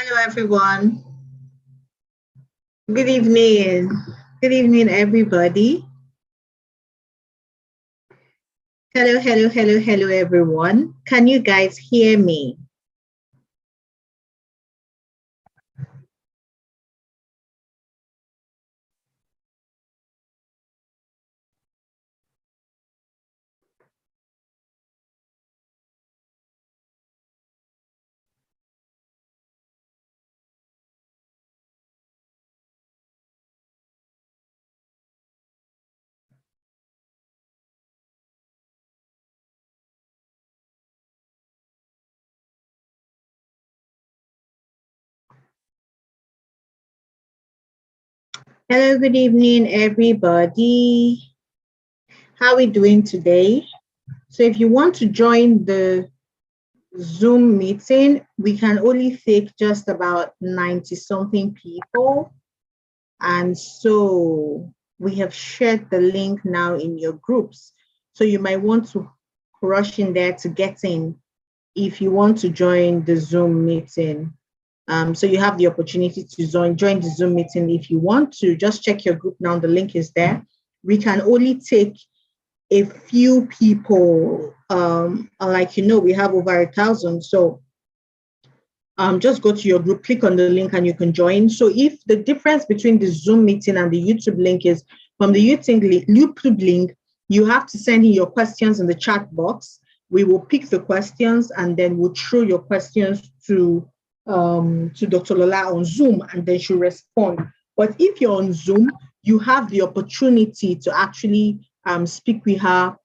Hello, everyone. Good evening. Good evening, everybody. Hello, everyone. Can you guys hear me? Hello, good evening, everybody. How are we doing today? So if you want to join the Zoom meeting, we can only take just about 90 something people. And so we have shared the link now in your groups. So you might want to rush in there to get in if you want to join the Zoom meeting. So you have the opportunity to join the Zoom meeting if you want to. Just check your group now. The link is there. We can only take a few people. Like we have over 1,000. So just go to your group, click on the link, and you can join. So if the difference between the Zoom meeting and the YouTube link is from the YouTube link, you have to send in your questions in the chat box. We will pick the questions and then we'll throw your questions to Dr. Lola on Zoom, and then she'll respond. But if you're on Zoom, you have the opportunity to actually speak with her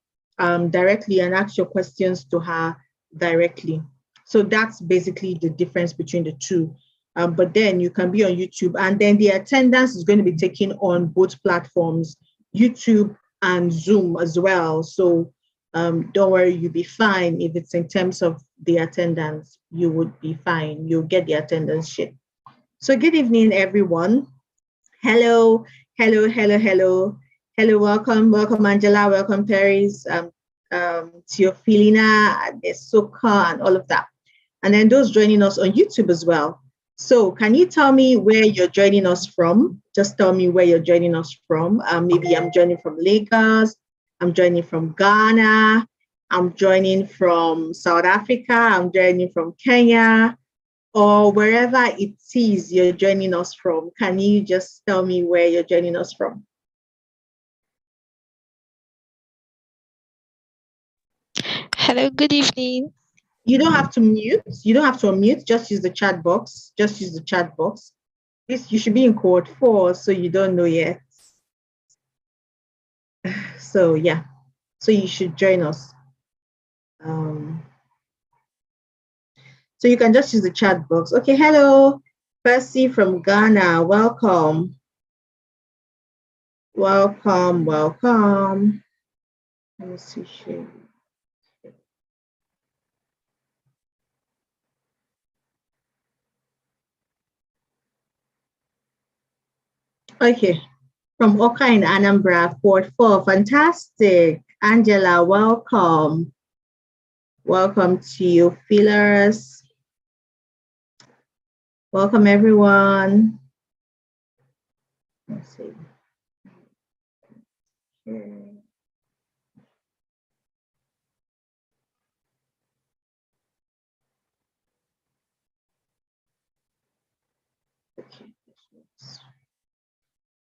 directly and ask your questions to her directly. So that's basically the difference between the two. But then you can be on YouTube, and then the attendance is going to be taken on both platforms, YouTube and Zoom as well. So don't worry, you'll be fine. If it's in terms of the attendance, you would be fine. You'll get the attendance sheet. So good evening, everyone. Hello. Hello, welcome, Angela, welcome, Paris, Teofilina, Desoka, and all of that. And then those joining us on YouTube as well. So can you tell me where you're joining us from? Just tell me where you're joining us from. Maybe I'm joining from Lagos. I'm joining from Ghana. I'm joining from South Africa. I'm joining from Kenya, or wherever it is you're joining us from. Can you just tell me where you're joining us from? Hello, good evening. You don't have to mute. You don't have to unmute. Just use the chat box. Just use the chat box. This, you should be in cohort 4, so you don't know yet. So yeah, so you should join us. So you can just use the chat box. Okay, hello, Percy from Ghana. Welcome. Welcome. Let me see. Okay, from Oka in Anambra, Fort 4. Fantastic. Angela, welcome. Welcome to you, feelers. Welcome, everyone. Let's see. Okay.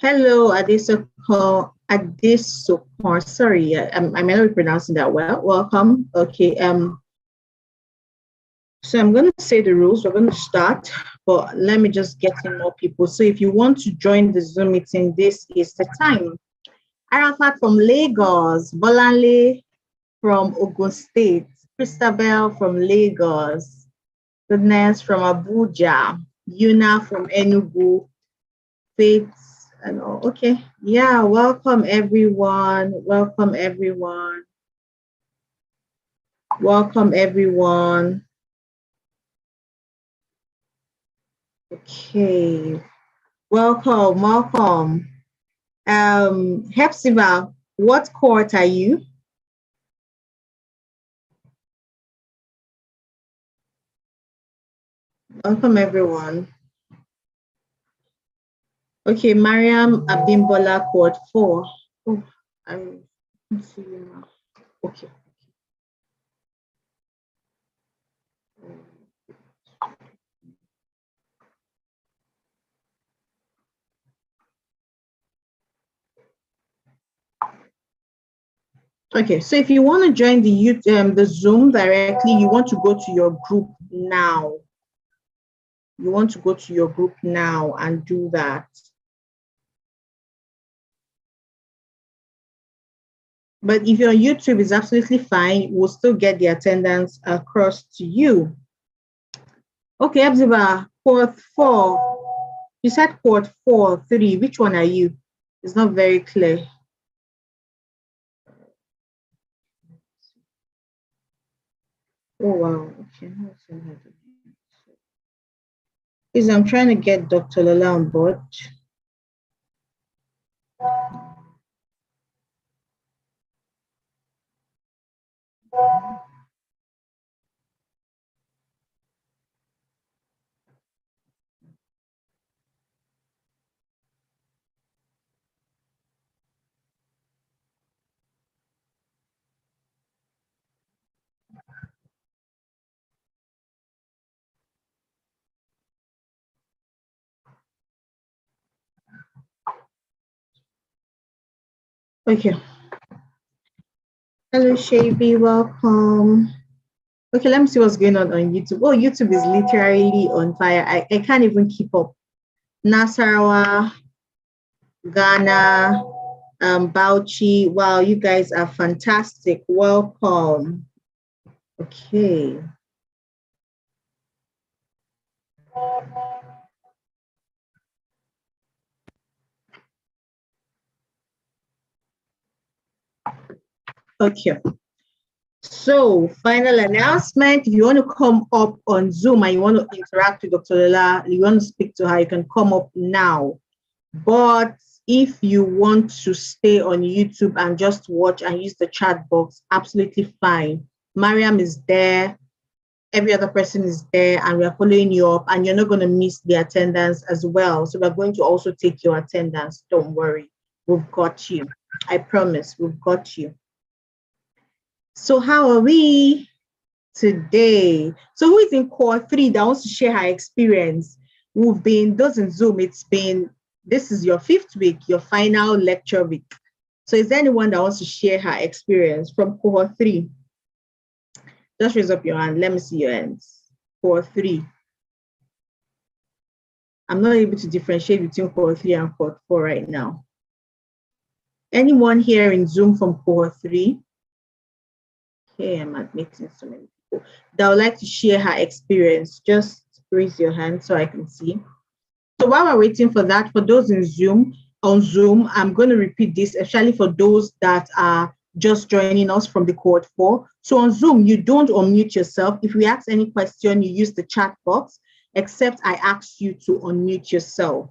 Hello, Adesoko. Sorry, I may not be pronouncing that well. Welcome. Okay. So I'm going to say the rules. We're going to start, but let me just get in more people. So if you want to join the Zoom meeting, this is the time. Arafat from Lagos, Bolanle from Ogun State, Christabel from Lagos, Goodness from Abuja, Yuna from Enugu, Faith, and all. Okay, yeah, welcome everyone. Welcome everyone. Welcome everyone. Okay, welcome. Hepzibah, what cohort are you? Welcome, everyone. Okay, Mariam Abimbola, quote 4. Oh, I don't see you now. Okay. Okay, so if you want to join the Zoom directly, you want to go to your group now. You want to go to your group now and do that. But if you're on YouTube, it's absolutely fine. We'll still get the attendance across to you. Okay, Abziba, quote 4. You said quote 4, 3. Which one are you? It's not very clear. Oh, wow. Okay. Please, I'm trying to get Dr. Lola on board. Okay. Hello, Shabi. Welcome. Okay, let me see what's going on YouTube. Oh, YouTube is literally on fire. I can't even keep up. Nasarawa, Ghana, Bauchi. Wow, you guys are fantastic. Welcome. Okay. Okay. So, final announcement. If you want to come up on Zoom and you want to interact with Dr. Lola, you want to speak to her, you can come up now. But if you want to stay on YouTube and just watch and use the chat box, absolutely fine. Mariam is there. Every other person is there, and we are following you up, and you're not going to miss the attendance as well. So we're going to also take your attendance. Don't worry. We've got you. I promise we've got you. So how are we today? So who is in core 3 that wants to share her experience? We've been, those in Zoom, this is your 5th week, your final lecture week. So is there anyone that wants to share her experience from cohort 3? Just raise up your hand. Let me see your hands. Cohort 3. I'm not able to differentiate between cohort 3 and cohort 4 right now. Anyone here in Zoom from cohort 3? Okay, I'm admitting so many people that would like to share her experience. Just raise your hand so I can see. So while we're waiting for that, for those in Zoom, I'm going to repeat this, especially for those that are just joining us from the cohort 4. So on Zoom, you don't unmute yourself. If we ask any question, you use the chat box, except I ask you to unmute yourself.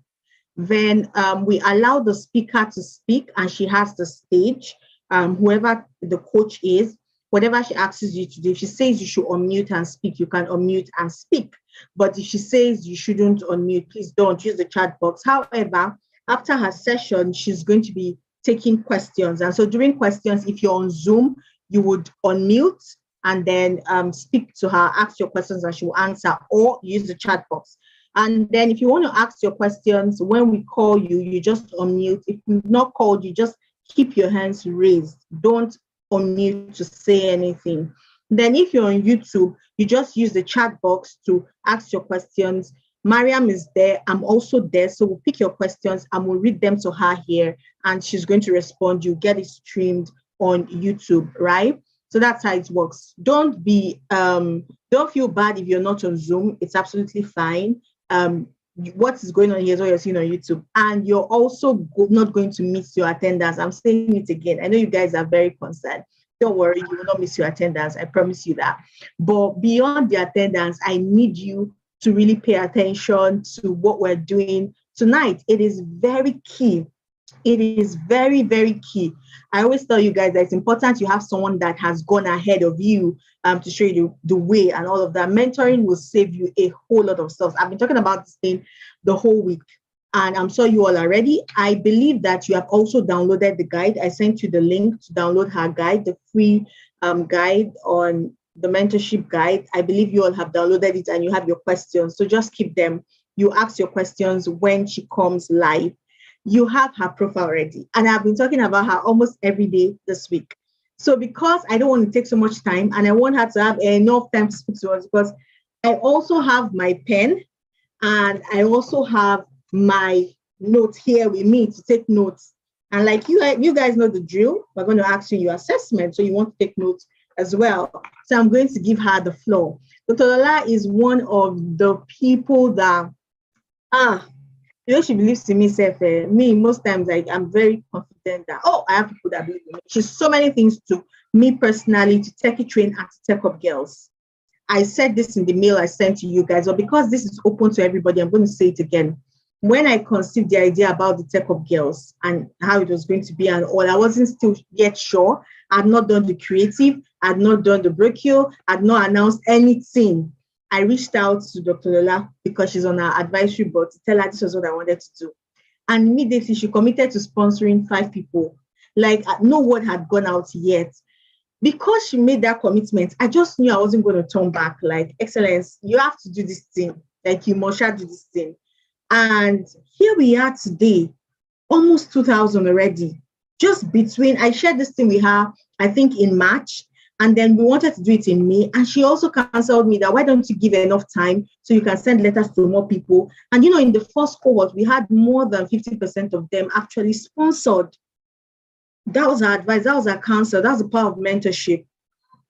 Then we allow the speaker to speak, and she has the stage. Whoever the coach is, whatever she asks you to do, if she says you should unmute and speak, you can unmute and speak. But if she says you shouldn't unmute, please don't use the chat box. However, after her session, she's going to be taking questions. And so during questions, if you're on Zoom, you would unmute and then speak to her, ask your questions, and she will answer, or use the chat box. And then if you want to ask your questions, when we call you, you just unmute. If we've not called you, just keep your hands raised. Don't unmute to say anything. Then if you're on YouTube, you just use the chat box to ask your questions. Mariam is there. I'm also there. So we'll pick your questions and we'll read them to her here, and she's going to respond. You get it streamed on YouTube, right? So that's how it works. Don't feel bad if you're not on Zoom. It's absolutely fine. What is going on here is what you're seeing on YouTube, and you're also not going to miss your attendance. I'm saying it again. I know you guys are very concerned. Don't worry, you will not miss your attendance. I promise you that. But beyond the attendance, I need you to really pay attention to what we're doing tonight. It is very key It is very, very key. I always tell you guys that it's important you have someone that has gone ahead of you to show you the way and all of that. Mentoring will save you a whole lot of stuff. I've been talking about this thing the whole week, and I'm sure you all are ready. I believe that you have also downloaded the guide. I sent you the link to download her guide, the free guide on the mentorship guide. I believe you all have downloaded it and you have your questions. So just keep them. You ask your questions when she comes live. You have her profile ready. And I've been talking about her almost every day this week. So because I don't want to take so much time and I want her to have enough time to speak to us, because I also have my pen and I also have my notes here with me to take notes. And like you guys know the drill. We're going to ask you your assessment. So you want to take notes as well. So I'm going to give her the floor. Dr. Lola is one of the people that she believes in me, self. Me, most times, like I'm very confident that I have people that believe in me. She's so many things to me personally, to Techie Train and to Tech Up Girls. I said this in the mail I sent to you guys, but because this is open to everybody, I'm going to say it again. When I conceived the idea about the Tech Up Girls and how it was going to be and all, I wasn't still yet sure. I had not done the creative, I had not done the brochure, I had not announced anything. I reached out to Dr. Lola because she's on our advisory board to tell her this was what I wanted to do. And immediately she committed to sponsoring 5 people. Like no word had gone out yet. Because she made that commitment, I just knew I wasn't going to turn back. Like, Excellence, you have to do this thing. Like, you must do this thing. And here we are today, almost 2,000 already. Just between, I shared this thing with her, I think in March, and then we wanted to do it in May. And she also counseled me that why don't you give enough time so you can send letters to more people? And, in the first cohort, we had more than 50% of them actually sponsored. That was our advice. That was our counsel. That's the power of mentorship.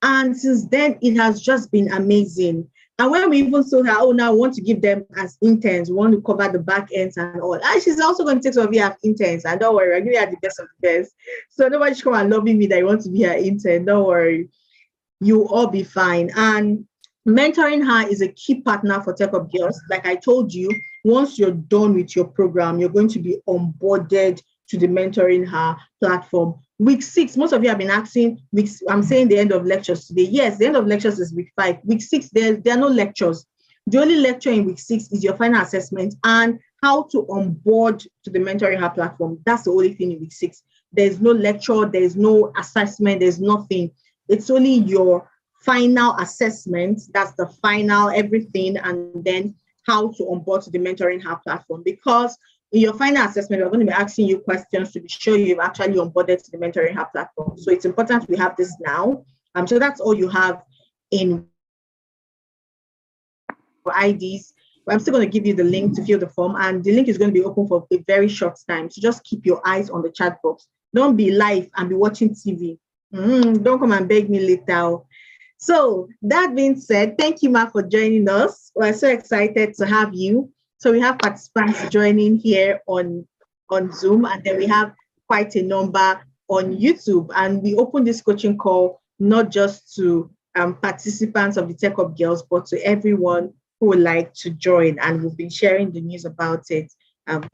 And since then, it has just been amazing. And when we even told her, now we want to give them as interns, we want to cover the back ends and all. And she's also going to take some of you as interns. And don't worry, I'm giving her the best of the best. So nobody should come and lobby me that you want to be her intern. Don't worry. You'll all be fine. And MentoringHer is a key partner for Tech Up Girls. Like I told you, once you're done with your program, you're going to be onboarded to the MentoringHer platform. Week 6, most of you have been asking, I'm saying the end of lectures today. Yes, the end of lectures is week 5. Week 6, there are no lectures. The only lecture in week 6 is your final assessment and how to onboard to the MentoringHer platform. That's the only thing in week 6. There's no lecture, there's no assessment, there's nothing. It's only your final assessment. That's the final everything, and then how to onboard to the MentoringHer platform. Because in your final assessment, we're going to be asking you questions to be sure you've actually onboarded to the MentoringHer platform. So it's important we have this now. So that's all you have in IDs. But I'm still going to give you the link to fill the form, and the link is going to be open for a very short time. So just keep your eyes on the chat box. Don't be live and be watching TV. Don't come and beg me later. So that being said, thank you, Ma, for joining us. We're so excited to have you. So we have participants joining here on Zoom, and then we have quite a number on YouTube. And we open this coaching call not just to participants of the Tech Up Girls, but to everyone who would like to join. And we've been sharing the news about it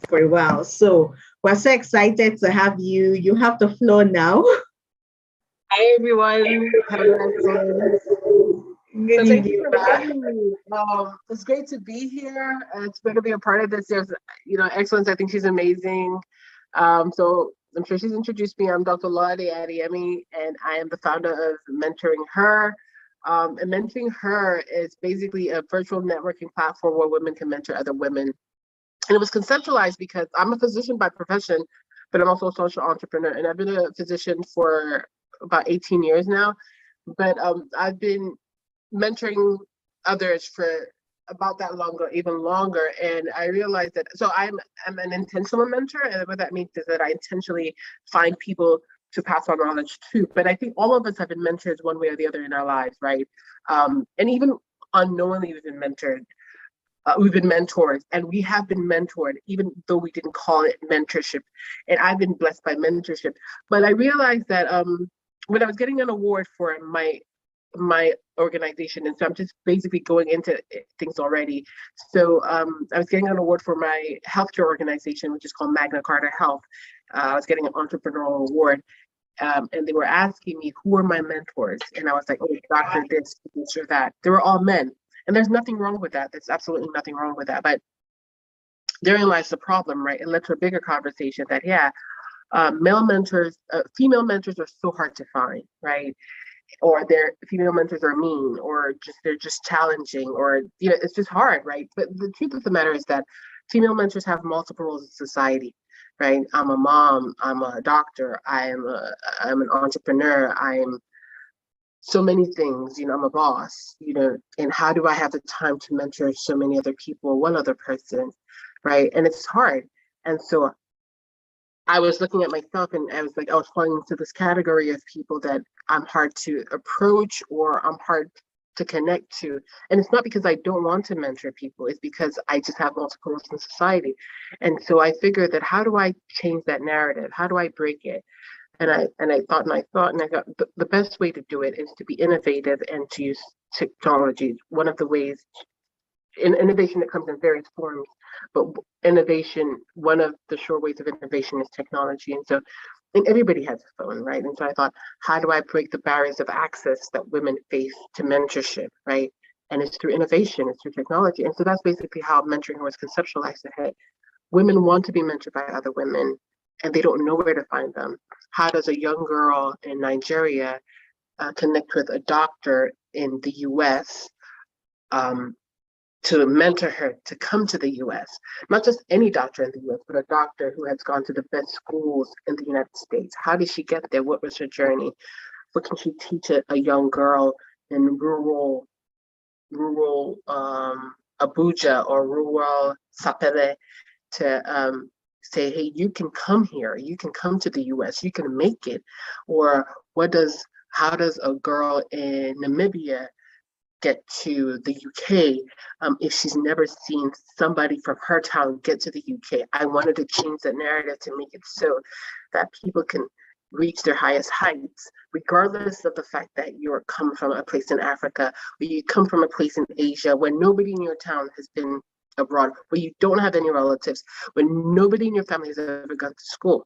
for a while. So we're so excited to have you. You have the floor now. Hi, everyone. Good Thank you evening, for having me. It's great to be here. It's great to be a part of this. There's, Excellence. I think she's amazing. So I'm sure she's introduced me. I'm Dr. Lola Adeyemi, and I am the founder of MentoringHer. And MentoringHer is basically a virtual networking platform where women can mentor other women. And it was conceptualized because I'm a physician by profession, but I'm also a social entrepreneur. And I've been a physician for about 18 years now. But I've been mentoring others for about that longer, even longer. And I realized that, so I'm an intentional mentor. And what that means is that I intentionally find people to pass on knowledge to. But I think all of us have been mentors one way or the other in our lives, right? And even unknowingly, we've been mentored. We've been mentors, and we have been mentored, even though we didn't call it mentorship. And I've been blessed by mentorship. But I realized that when I was getting an award for my my organization, and so I'm just basically going into things already. So I was getting an award for my healthcare organization, which is called Magna Carta Health. I was getting an entrepreneurial award, and they were asking me who are my mentors, and I was like, oh, doctor this or that. They were all men, and there's nothing wrong with that. There's absolutely nothing wrong with that. But therein lies the problem, right? It led to a bigger conversation that male mentors, female mentors are so hard to find, right? Or their female mentors are mean, or they're just challenging, or it's just hard, right? But the truth of the matter is that female mentors have multiple roles in society, right? I'm a mom, I'm a doctor, I'm an entrepreneur, I'm so many things, I'm a boss, and how do I have the time to mentor so many other people, one other person, right? And it's hard. And so I was looking at myself, and I was falling into this category of people that I'm hard to approach, or I'm hard to connect to. And it's not because I don't want to mentor people, it's because I just have multiple roles in society. And so I figured that, how do I change that narrative? How do I break it? And I thought, and I got the best way to do it is to be innovative and to use technology. One of the ways in innovation that comes in various forms, but innovation, one of the sure ways of innovation is technology. And so, and everybody has a phone, right? And so I thought, how do I break the barriers of access that women face to mentorship, right? And it's through innovation, it's through technology. And so that's basically how mentoring was conceptualized ahead. Women want to be mentored by other women, and they don't know where to find them. How does a young girl in Nigeria connect with a doctor in the US to mentor her to come to the US? Not just any doctor in the US, but a doctor who has gone to the best schools in the United States. How did she get there? What was her journey? What can she teach a young girl in rural Abuja or rural Sapele to say, hey, you can come here, you can come to the US, you can make it? Or how does a girl in Namibia get to the UK if she's never seen somebody from her town get to the UK? I wanted to change the narrative to make it so that people can reach their highest heights, regardless of the fact that you're come from a place in Africa, or you come from a place in Asia where nobody in your town has been abroad, where you don't have any relatives, when nobody in your family has ever gone to school.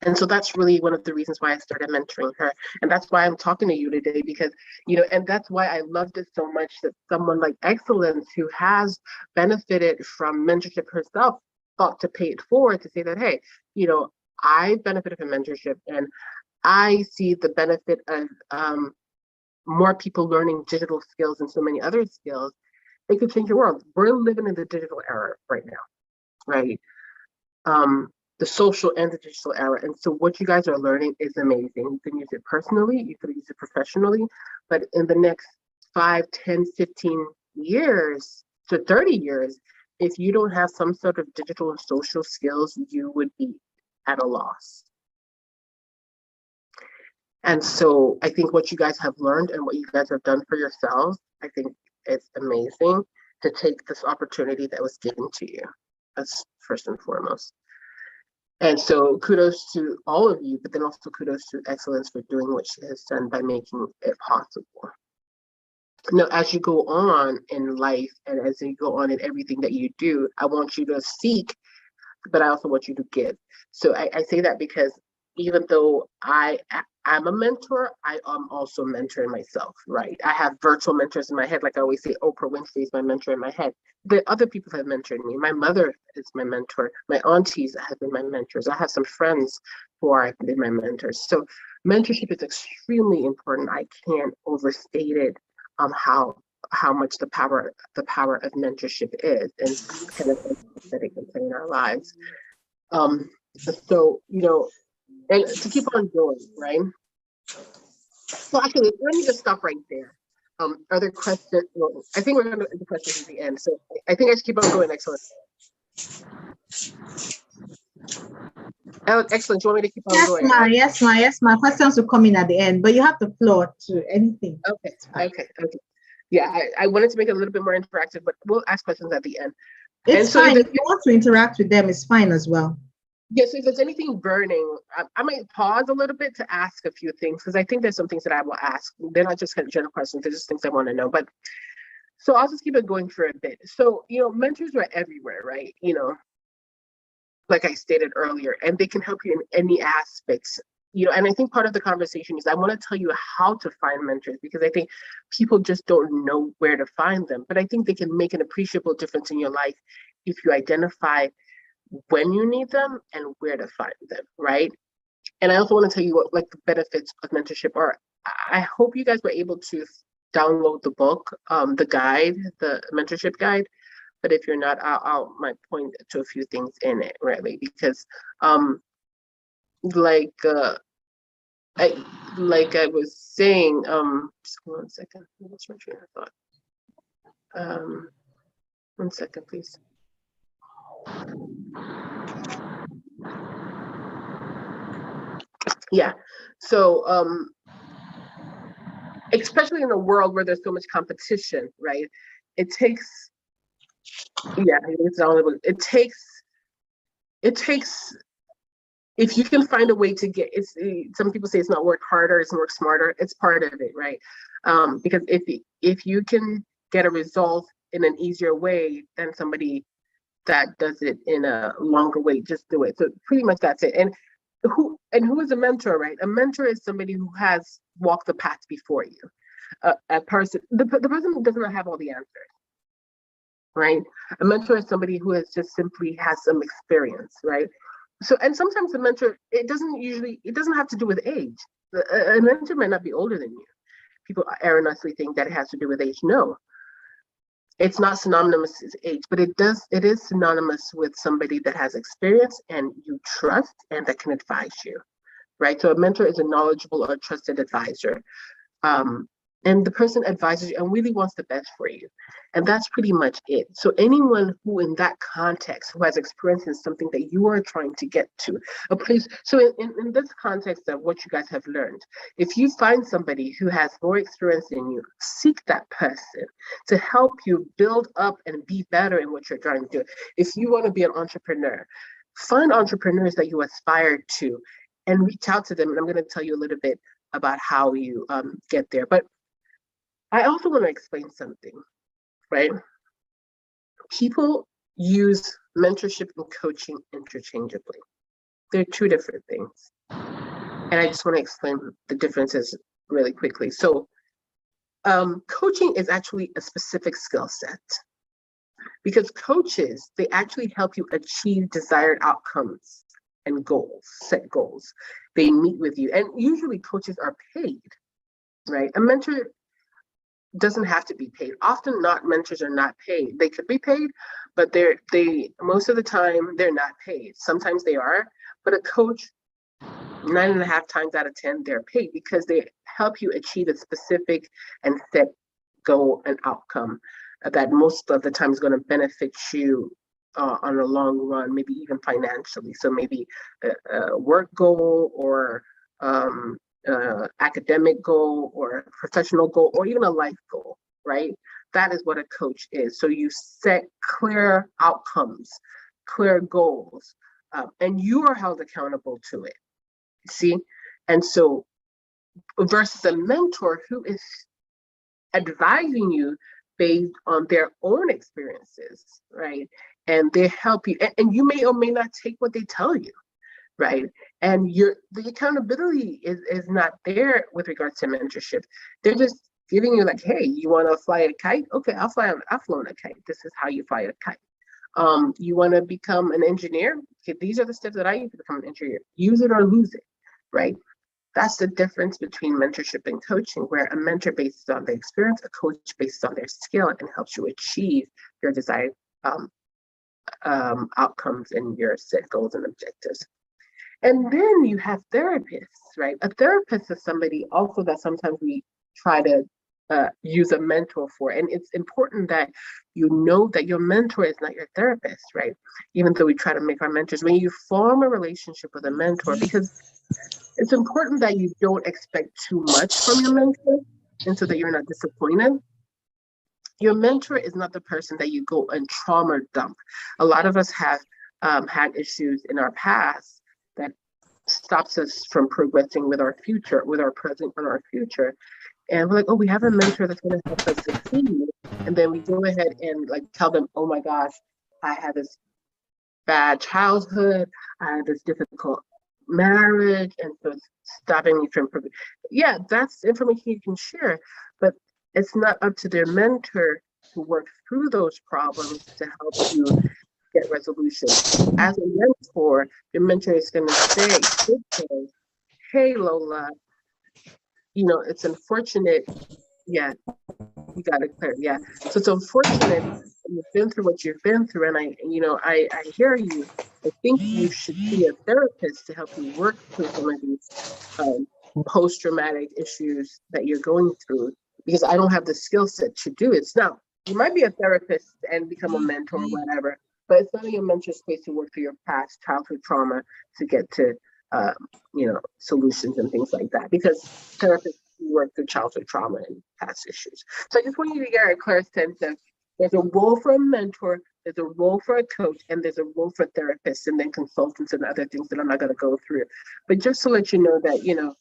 And so that's really one of the reasons why I started mentoring her. And that's why I'm talking to you today, because, and that's why I loved it so much that someone like Excellence, who has benefited from mentorship herself, thought to pay it forward to say that, hey, I benefited from mentorship, and I see the benefit of more people learning digital skills and so many other skills. It could change the world. We're living in the digital era right now, right? The social and the digital era. And so what you guys are learning is amazing. You can use it personally, you can use it professionally, but in the next 5, 10, 15 years to 30 years, if you don't have some sort of digital and social skills, you would be at a loss. And so I think what you guys have learned and what you guys have done for yourselves, I think it's amazing to take this opportunity that was given to you. That's first and foremost. And so kudos to all of you, but then also kudos to Excellence for doing what she has done by making it possible. Now, as you go on in life and as you go on in everything that you do, I want you to seek, but I also want you to give. So I say that because even though I'm a mentor, I am also mentoring myself, right? I have virtual mentors in my head. Like I always say, Oprah Winfrey is my mentor in my head. The other people have mentored me. My mother is my mentor. My aunties have been my mentors. I have some friends who have been my mentors. So mentorship is extremely important. I can't overstate it how much the power of mentorship is and kind of that it can play in our lives. So, and to keep on going, right? So actually, let me just stop right there. Are there questions? Well, I think we're going to do the questions at the end. So I think I should keep on going. Excellent. Excellent. Do you want me to keep on going? Yes, ma. Questions will come in at the end, but you have the floor to anything. Okay. Yeah, I wanted to make it a little bit more interactive, but we'll ask questions at the end. It's fine. If you want to interact with them, it's fine as well. Yeah, so if there's anything burning, I might pause a little bit to ask a few things, because I think there's some things that I will ask. They're not just kind of general questions, they're just things I want to know. But so I'll just keep it going for a bit. So, mentors are everywhere, right? Like I stated earlier, and they can help you in any aspects. And I think part of the conversation is I want to tell you how to find mentors, because I think people just don't know where to find them. But I think they can make an appreciable difference in your life if you identify when you need them and where to find them, right? And I also want to tell you what like the benefits of mentorship are. I hope you guys were able to download the book, the guide, the mentorship guide. But if you're not, I'll might point to a few things in it, really, because like I was saying, just 1 second, what's my train of thought? 1 second, please. Yeah, so especially in a world where there's so much competition, right? It takes, yeah, it takes, if you can find a way to get, some people say it's not work harder, it's work smarter. It's part of it, right? Because if you can get a result in an easier way than somebody that does it in a longer way, just do it. So pretty much that's it. And who is a mentor, right? A mentor is somebody who has walked the path before you. The person who does not have all the answers, right? A mentor is somebody who has just simply has some experience, right? So, and sometimes the mentor, it doesn't have to do with age. A mentor might not be older than you. People erroneously think that it has to do with age. No, it's not synonymous with age, but it is synonymous with somebody that has experience and you trust and that can advise you, right? So a mentor is a knowledgeable or trusted advisor. And the person advises you and really wants the best for you. And that's pretty much it. So anyone who in that context, who has experience in something that you are trying to get to, a place. So in this context of what you guys have learned, if you find somebody who has more experience than you, seek that person to help you build up and be better in what you're trying to do. If you want to be an entrepreneur, find entrepreneurs that you aspire to and reach out to them. And I'm going to tell you a little bit about how you get there. But I also want to explain something, right? People use mentorship and coaching interchangeably. They're two different things. And I just want to explain the differences really quickly. So coaching is actually a specific skill set, because coaches, they actually help you achieve desired outcomes and goals, set goals. They meet with you, and usually coaches are paid, right? A mentor doesn't have to be paid. Often not mentors are not paid. They could be paid, but they most of the time they're not paid. Sometimes they are, but a coach, 9.5 times out of 10, they're paid because they help you achieve a specific and set goal and outcome that most of the time is going to benefit you on a long run, maybe even financially. So maybe a work goal or academic goal or professional goal or even a life goal, right? That is what a coach is. So you set clear outcomes, clear goals, and you are held accountable to it. See? And so versus a mentor who is advising you based on their own experiences, right? And they help you, and you may or may not take what they tell you, right? And the accountability is not there with regards to mentorship. They're just giving you like, hey, you want to fly a kite? Okay, I've flown a kite. This is how you fly a kite. You want to become an engineer? Okay, these are the steps that I use to become an engineer. Use it or lose it, right? That's the difference between mentorship and coaching, where a mentor bases on their experience, a coach bases on their skill and helps you achieve your desired outcomes and your set goals and objectives. And then you have therapists, right? A therapist is somebody also that sometimes we try to use a mentor for. And it's important that you know that your mentor is not your therapist, right? Even though we try to make our mentors, when you form a relationship with a mentor, because it's important that you don't expect too much from your mentor and so that you're not disappointed. Your mentor is not the person that you go and trauma dump. A lot of us have had issues in our past that stops us from progressing with our future, with our present and our future. And we're like, oh, we have a mentor that's going to help us succeed. And then we go ahead and like tell them, oh my gosh, I had this bad childhood, I had this difficult marriage, and so it's stopping me from progressing. Yeah, that's information you can share, but it's not up to their mentor to work through those problems to help you get resolution. As a mentor, your mentor is going to say, okay, hey, Lola, you know, it's unfortunate. Yeah, you got it clear. Yeah. So it's unfortunate you've been through what you've been through. And I hear you. I think you should see a therapist to help you work through some of these post-traumatic issues that you're going through, because I don't have the skill set to do it. Now, you might be a therapist and become a mentor or whatever, but it's not in your mentor space to work through your past childhood trauma to get to, solutions and things like that, because therapists work through childhood trauma and past issues. So I just want you to get a clear sense of there's a role for a mentor, there's a role for a coach, and there's a role for therapists and then consultants and other things that I'm not going to go through. But just to let you know that,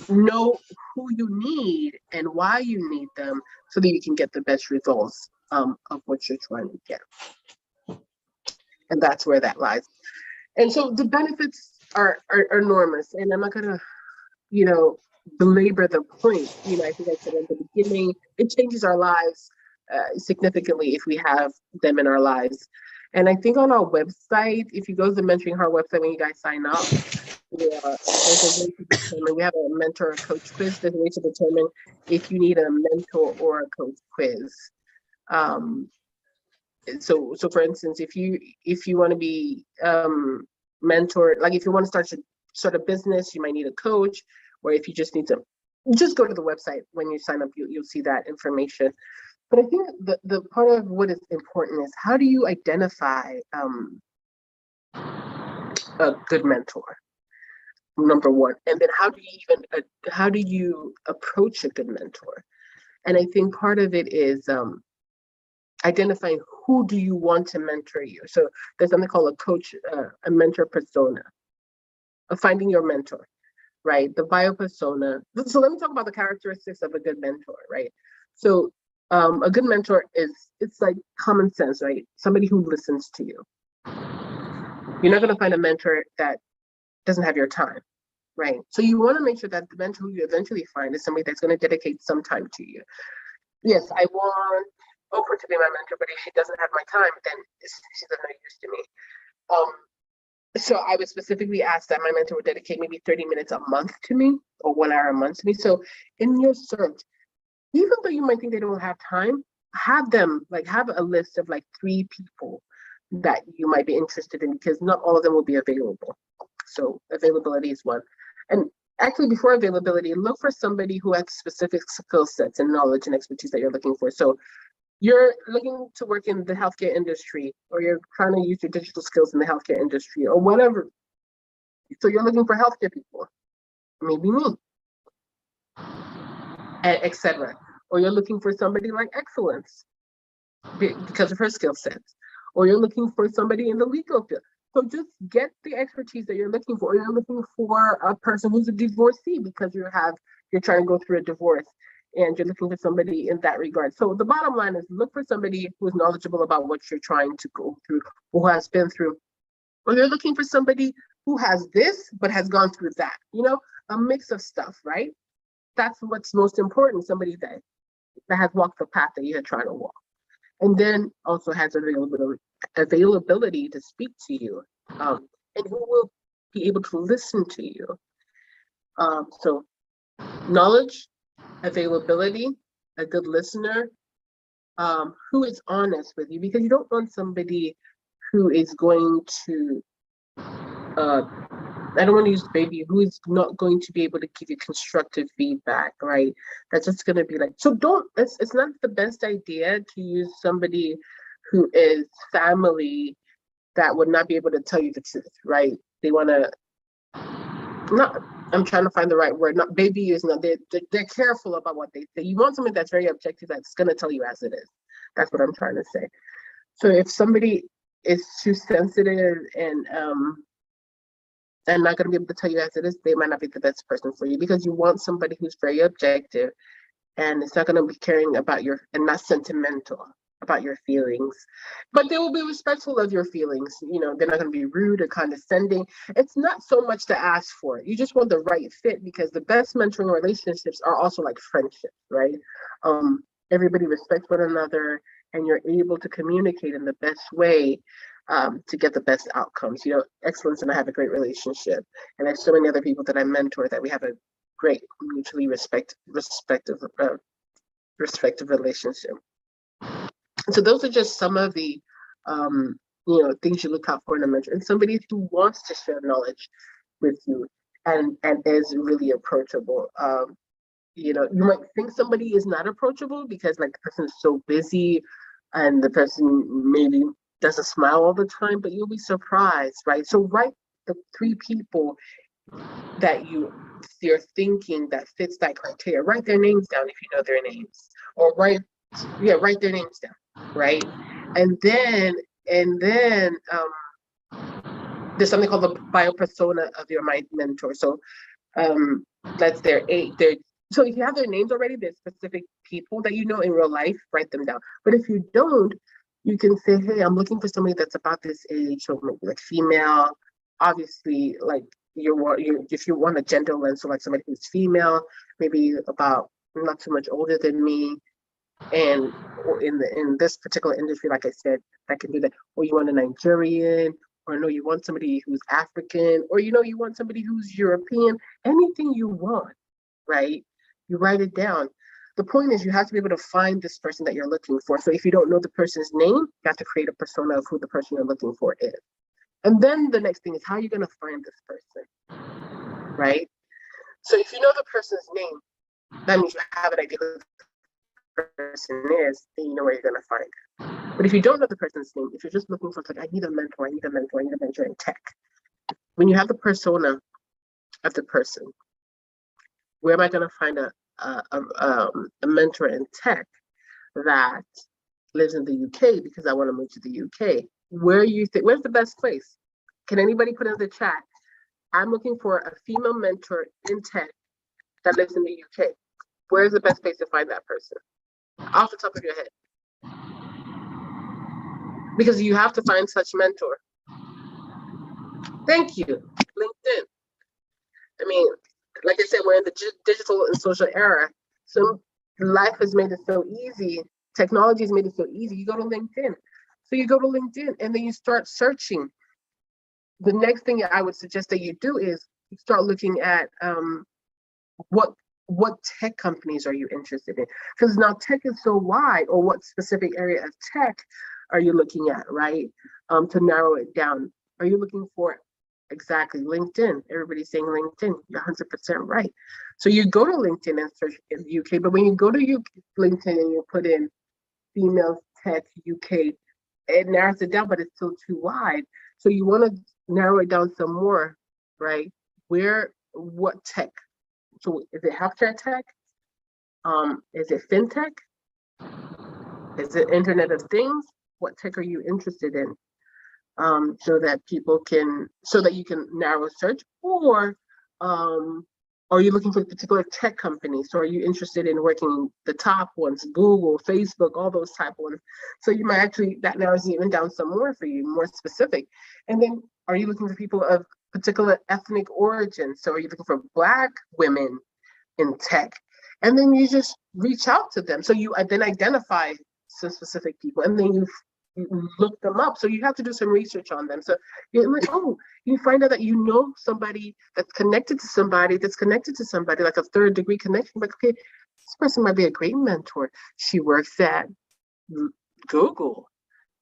know who you need and why you need them so that you can get the best results of what you're trying to get. And that's where that lies. And so the benefits are enormous. And I'm not going to, belabor the point. I think I said at the beginning, it changes our lives significantly if we have them in our lives. And I think on our website, if you go to the MentoringHer website when you guys sign up, there's a way to determine, we have a mentor or coach quiz. There's a way to determine if you need a mentor or a coach quiz. So for instance, if you want to be mentored, like if you want to start a business, you might need a coach. Or if you just need to, just go to the website when you sign up, you'll see that information. But I think the part of what is important is, how do you identify a good mentor? Number one, and then how do you approach a good mentor? And I think part of it is identifying who do you want to mentor you. So there's something called a mentor persona, of finding your mentor. Right, the bio persona. So let me talk about the characteristics of a good mentor, right? So a good mentor it's like common sense, right? Somebody who listens to you. You're not going to find a mentor that doesn't have your time, right? So you want to make sure that the mentor who you eventually find is somebody that's going to dedicate some time to you. Yes, I want Oprah to be my mentor, but if she doesn't have my time, then she's of no use to me. So I would specifically ask that my mentor would dedicate maybe 30 minutes a month to me, or 1 hour a month to me. So in your search, even though you might think they don't have time, have a list of like 3 people that you might be interested in, because not all of them will be available. So availability is one. And actually, before availability, look for somebody who has specific skill sets and knowledge and expertise that you're looking for. So you're looking to work in the healthcare industry, or you're trying to use your digital skills in the healthcare industry, or whatever. So you're looking for healthcare people, maybe me, etc. Or you're looking for somebody like Excellence because of her skill sets, or you're looking for somebody in the legal field. So just get the expertise that you're looking for. Or you're looking for a person who's a divorcee because you're trying to go through a divorce, and you're looking for somebody in that regard. So the bottom line is, look for somebody who is knowledgeable about what you're trying to go through, who has been through. Or you're looking for somebody who has this, but has gone through that, a mix of stuff, right? That's what's most important, somebody that has walked the path that you're trying to walk. And then also has availability to speak to you, and who will be able to listen to you. So knowledge, availability, a good listener, who is honest with you, because you don't want somebody who is going to, I don't want to use baby, who is not going to be able to give you constructive feedback, right? That's just going to be like, so it's not the best idea to use somebody who is family that would not be able to tell you the truth, right? They want to, I'm trying to find the right word. Baby is not. They're careful about what they say. You want something that's very objective, that's going to tell you as it is. That's what I'm trying to say. So if somebody it's too sensitive and I'm not going to be able to tell you as it is, they might not be the best person for you, because you want somebody who's very objective and it's not going to be caring about your, and not sentimental about your feelings, but they will be respectful of your feelings. You know, they're not going to be rude or condescending. It's not so much to ask for. You just want the right fit, because the best mentoring relationships are also like friendships, right? Everybody respects one another and you're able to communicate in the best way to get the best outcomes. You know, Excellence and I have a great relationship, and there's so many other people that I mentor that we have a great mutually respective relationship. So those are just some of the things you look out for in a mentor, and somebody who wants to share knowledge with you and is really approachable. You might think somebody is not approachable because like the person is so busy and the person maybe doesn't smile all the time, but you'll be surprised, right? So write the 3 people that you're thinking that fits that criteria. Write their names down if you know their names, or write their names down, right? And then there's something called the bio persona of your mentor. So that's their age. So if you have their names already, there's specific people that you know in real life, write them down. But if you don't, you can say, hey, I'm looking for somebody that's about this age, so maybe like female. Obviously, like if you want a gender lens, so like somebody who's female, maybe about not too much older than me, and in this particular industry, like I said, I can do that. Or you want a Nigerian, or no, you want somebody who's African, or you want somebody who's European. Anything you want, right? You write it down. The point is you have to be able to find this person that you're looking for. So if you don't know the person's name, you have to create a persona of who the person you're looking for is. And then the next thing is, how are you going to find this person, right? So if you know the person's name, that means you have an idea who the person is, and you know where you're going to find it. But if you don't know the person's name, if you're just looking for, like, I need a mentor in tech. When you have the persona of the person, where am I going to find a mentor in tech that lives in the UK, because I want to move to the UK? Where's the best place? Can anybody put in the chat, I'm looking for a female mentor in tech that lives in the UK. Where's the best place to find that person? Off the top of your head. Because you have to find such mentor. Thank you. LinkedIn. I mean, like I said, we're in the digital and social era. So life has made it so easy. Technology has made it so easy. You go to LinkedIn. So you go to LinkedIn and then you start searching. The next thing I would suggest that you do is you start looking at what tech companies are you interested in? Because now tech is so wide, or what specific area of tech are you looking at, right? To narrow it down. Are you looking for exactly LinkedIn? Everybody's saying LinkedIn. You're 100% right. So you go to LinkedIn and search in the UK, but when you go to LinkedIn and you put in female tech UK, it narrows it down, but it's still too wide. So you want to narrow it down some more, right? What tech? So is it healthcare tech? Is it fintech? Is it Internet of Things? What tech are you interested in? So that you can narrow search, or are you looking for particular tech companies? So are you interested in working the top ones, Google, Facebook, all those type of ones? So you might that narrows even down some more for you, more specific. And then are you looking for people of particular ethnic origin? So are you looking for Black women in tech? And then you just reach out to them. So you then identify some specific people, and then you look them up. So you have to do some research on them. So you're like, you find out that you know somebody that's connected to somebody like a third degree connection. Like, okay, this person might be a great mentor. She works at Google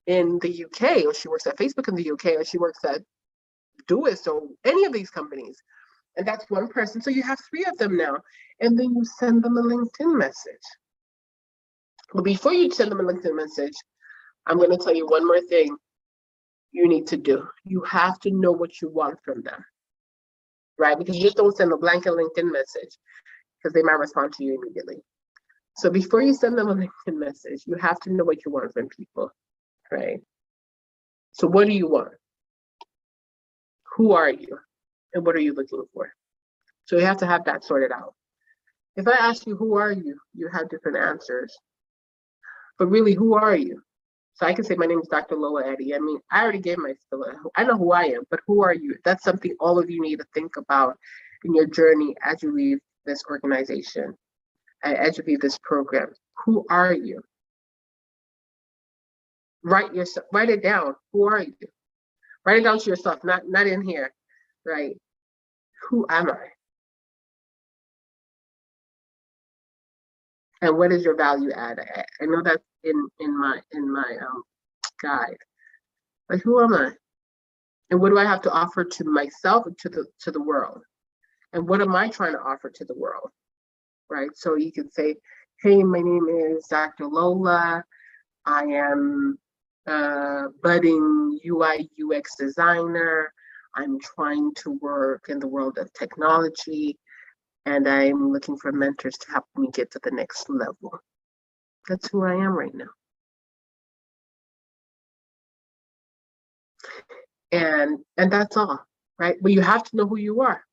in the UK, or she works at Facebook in the UK, or she works at Doist, or any of these companies. And that's one person. So you have 3 of them now. And then you send them a LinkedIn message. But before you send them a LinkedIn message, I'm going to tell you one more thing you need to do. You have to know what you want from them, right? Because you just don't send a blanket LinkedIn message, because they might respond to you immediately. So before you send them a LinkedIn message, you have to know what you want from people, right? So what do you want? Who are you? And what are you looking for? So you have to have that sorted out. If I ask you, who are you? You have different answers. But really, who are you? So I can say, my name is Dr. Lola Adeyemi. I already gave my skill. I know who I am, but who are you? That's something all of you need to think about in your journey as you leave this organization, as you leave this program. Who are you? Write it down. Who are you? Write it down to yourself, not in here, right? Who am I? And what is your value add? I know that's in my guide. Like, who am I? And what do I have to offer to myself and to the world? And what am I trying to offer to the world? Right? So you can say, hey, my name is Dr. Lola. I am a budding UI UX designer. I'm trying to work in the world of technology, and I'm looking for mentors to help me get to the next level. That's who I am right now. And that's all, right? But you have to know who you are.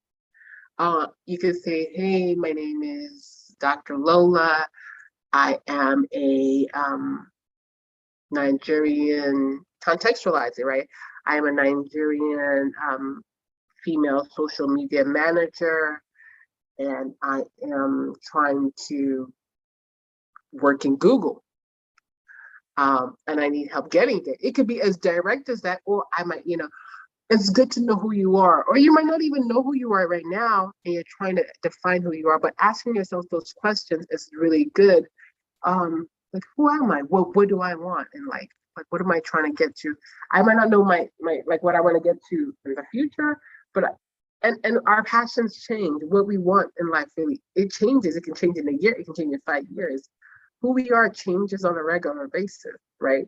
You could say, hey, my name is Dr. Lola. I am a Nigerian, contextualize it, right? I am a Nigerian female social media manager, and I am trying to work in Google. And I need help getting there. It could be as direct as that, or I might, it's good to know who you are, or you might not even know who you are right now, and you're trying to define who you are, but asking yourself those questions is really good. Like, who am I? What do I want in life? Like, what am I trying to get to? I might not know my like what I want to get to in the future, but and our passions change. What we want in life, really, it changes. It can change in a year. It can change in 5 years. Who we are changes on a regular basis, right?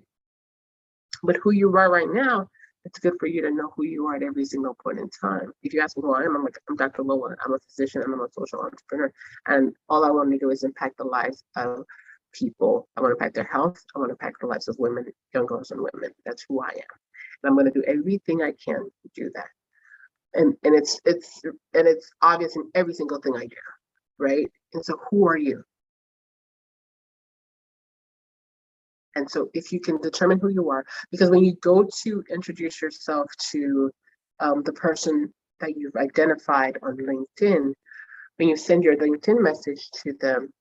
But who you are right now, it's good for you to know who you are at every single point in time. If you ask me who I am, I'm like, I'm Dr. Lola. I'm a physician and I'm a social entrepreneur. And all I want to do is impact the lives of people. I want to impact their health. I want to impact the lives of women, young girls and women. That's who I am. And I'm going to do everything I can to do that. And it's obvious in every single thing I do, right? And so who are you? And so if you can determine who you are, because when you go to introduce yourself to the person that you've identified on LinkedIn, when you send your LinkedIn message to them,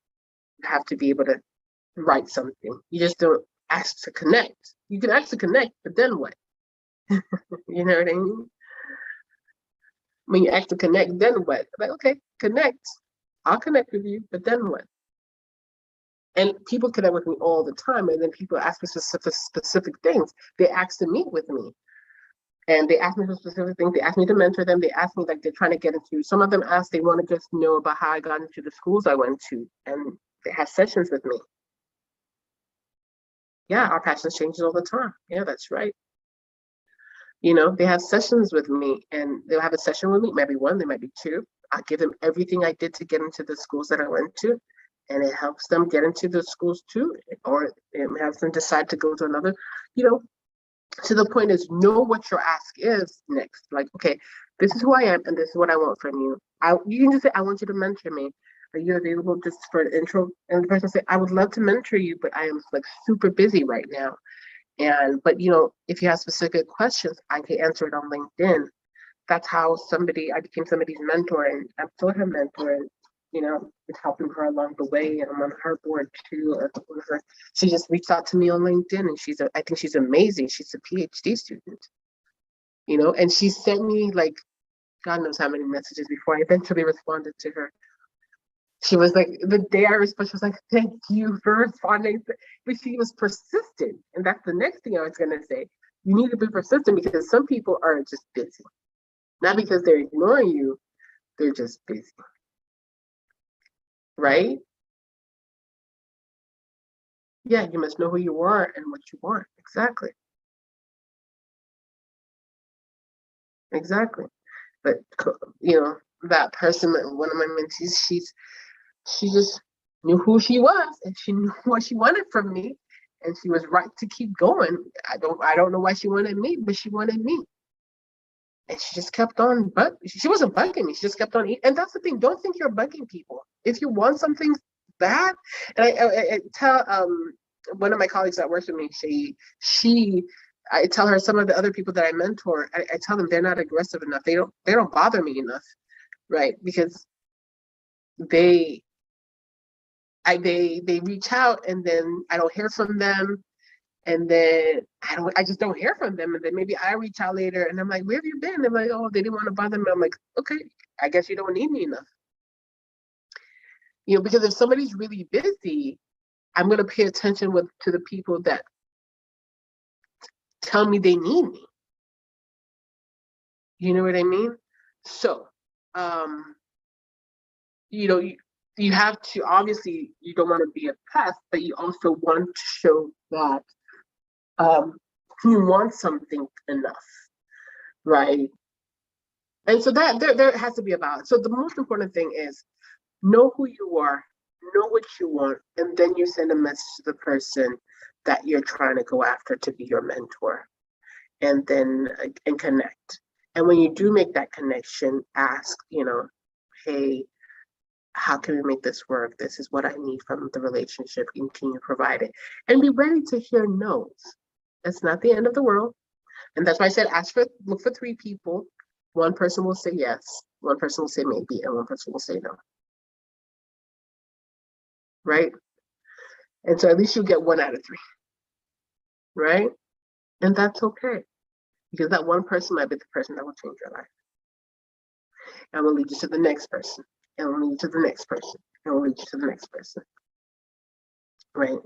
you have to be able to write something. You just don't ask to connect. You can ask to connect, but then what? You know what I mean? When you ask to connect, then what? Like, okay, connect. I'll connect with you, but then what? And people connect with me all the time, and then people ask me specific things. They ask to meet with me, and they ask me for specific things. They ask me to mentor them. They ask me, like, they're trying to get into. Some of them ask, they want to just know about how I got into the schools I went to, and they have sessions with me. Yeah, our passions changes all the time. Yeah, that's right. They have sessions with me, and they'll have a session with me. Maybe one, there might be two. I give them everything I did to get into the schools that I went to. And it helps them get into the schools too, or it helps them decide to go to another, so the point is, know what your ask is next. Like, okay, this is who I am, and this is what I want from you. You can just say, I want you to mentor me. Are you available just for an intro? And the person say, I would love to mentor you, but I am like super busy right now. But if you have specific questions, I can answer it on LinkedIn. That's how I became somebody's mentor, and I'm still her mentor. And it's helping her along the way, and I'm on her board too. She just reached out to me on LinkedIn, and I think she's amazing. She's a PhD student, and she sent me, like, God knows how many messages before I eventually responded to her. She was like, the day I responded, she was like, thank you for responding. But she was persistent, and that's the next thing I was gonna say. You need to be persistent, because some people are just busy, not because they're ignoring you, they're just busy. Right? Yeah, you must know who you are and what you want. Exactly. But that person, one of my mentees, she just knew who she was, and she knew what she wanted from me, And she was right to keep going. I don't know why she wanted me, but she wanted me. And she just kept on, but she wasn't bugging me. She just kept on eating. And that's the thing. Don't think you're bugging people. If you want something bad, and I tell one of my colleagues that works with me, I tell her some of the other people that I mentor, I tell them they're not aggressive enough. They don't bother me enough, right? Because they reach out and then I don't hear from them. And then I just don't hear from them. And then maybe I reach out later and I'm like, where have you been? They're like, oh, they didn't want to bother me. I'm like, okay, I guess you don't need me enough. You know, because if somebody's really busy, I'm going to pay attention to the people that tell me they need me. You know what I mean? So, you know, you have to, obviously, you don't want to be a pest, but you also want to show that you want something enough, right? And so that there has to be a balance. So the most important thing is know who you are, know what you want, and then you send a message to the person that you're trying to go after to be your mentor, and then and connect. And when you do make that connection, ask, you know, hey, how can we make this work? This is what I need from the relationship, and can you provide it? And be ready to hear no's. That's not the end of the world. And that's why I said look for 3 people. One person will say yes, one person will say maybe, and one person will say no. Right? And so at least you'll get 1 out of 3. Right? And that's okay. Because that one person might be the person that will change your life. And will lead you to the next person. And will lead you to the next person. And will lead you to the next person. Right?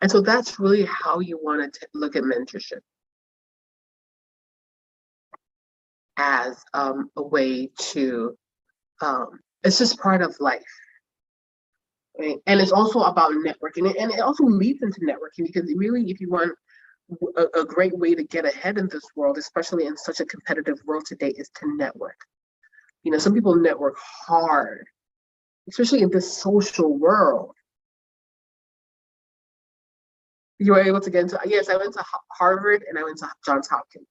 And so that's really how you want to look at mentorship. As a way to, it's just part of life. Right? And it's also about networking. And it also leads into networking, because really, if you want a great way to get ahead in this world, especially in such a competitive world today, is to network. You know, some people network hard, especially in this social world. You were able to get into, yes, I went to Harvard and I went to Johns Hopkins.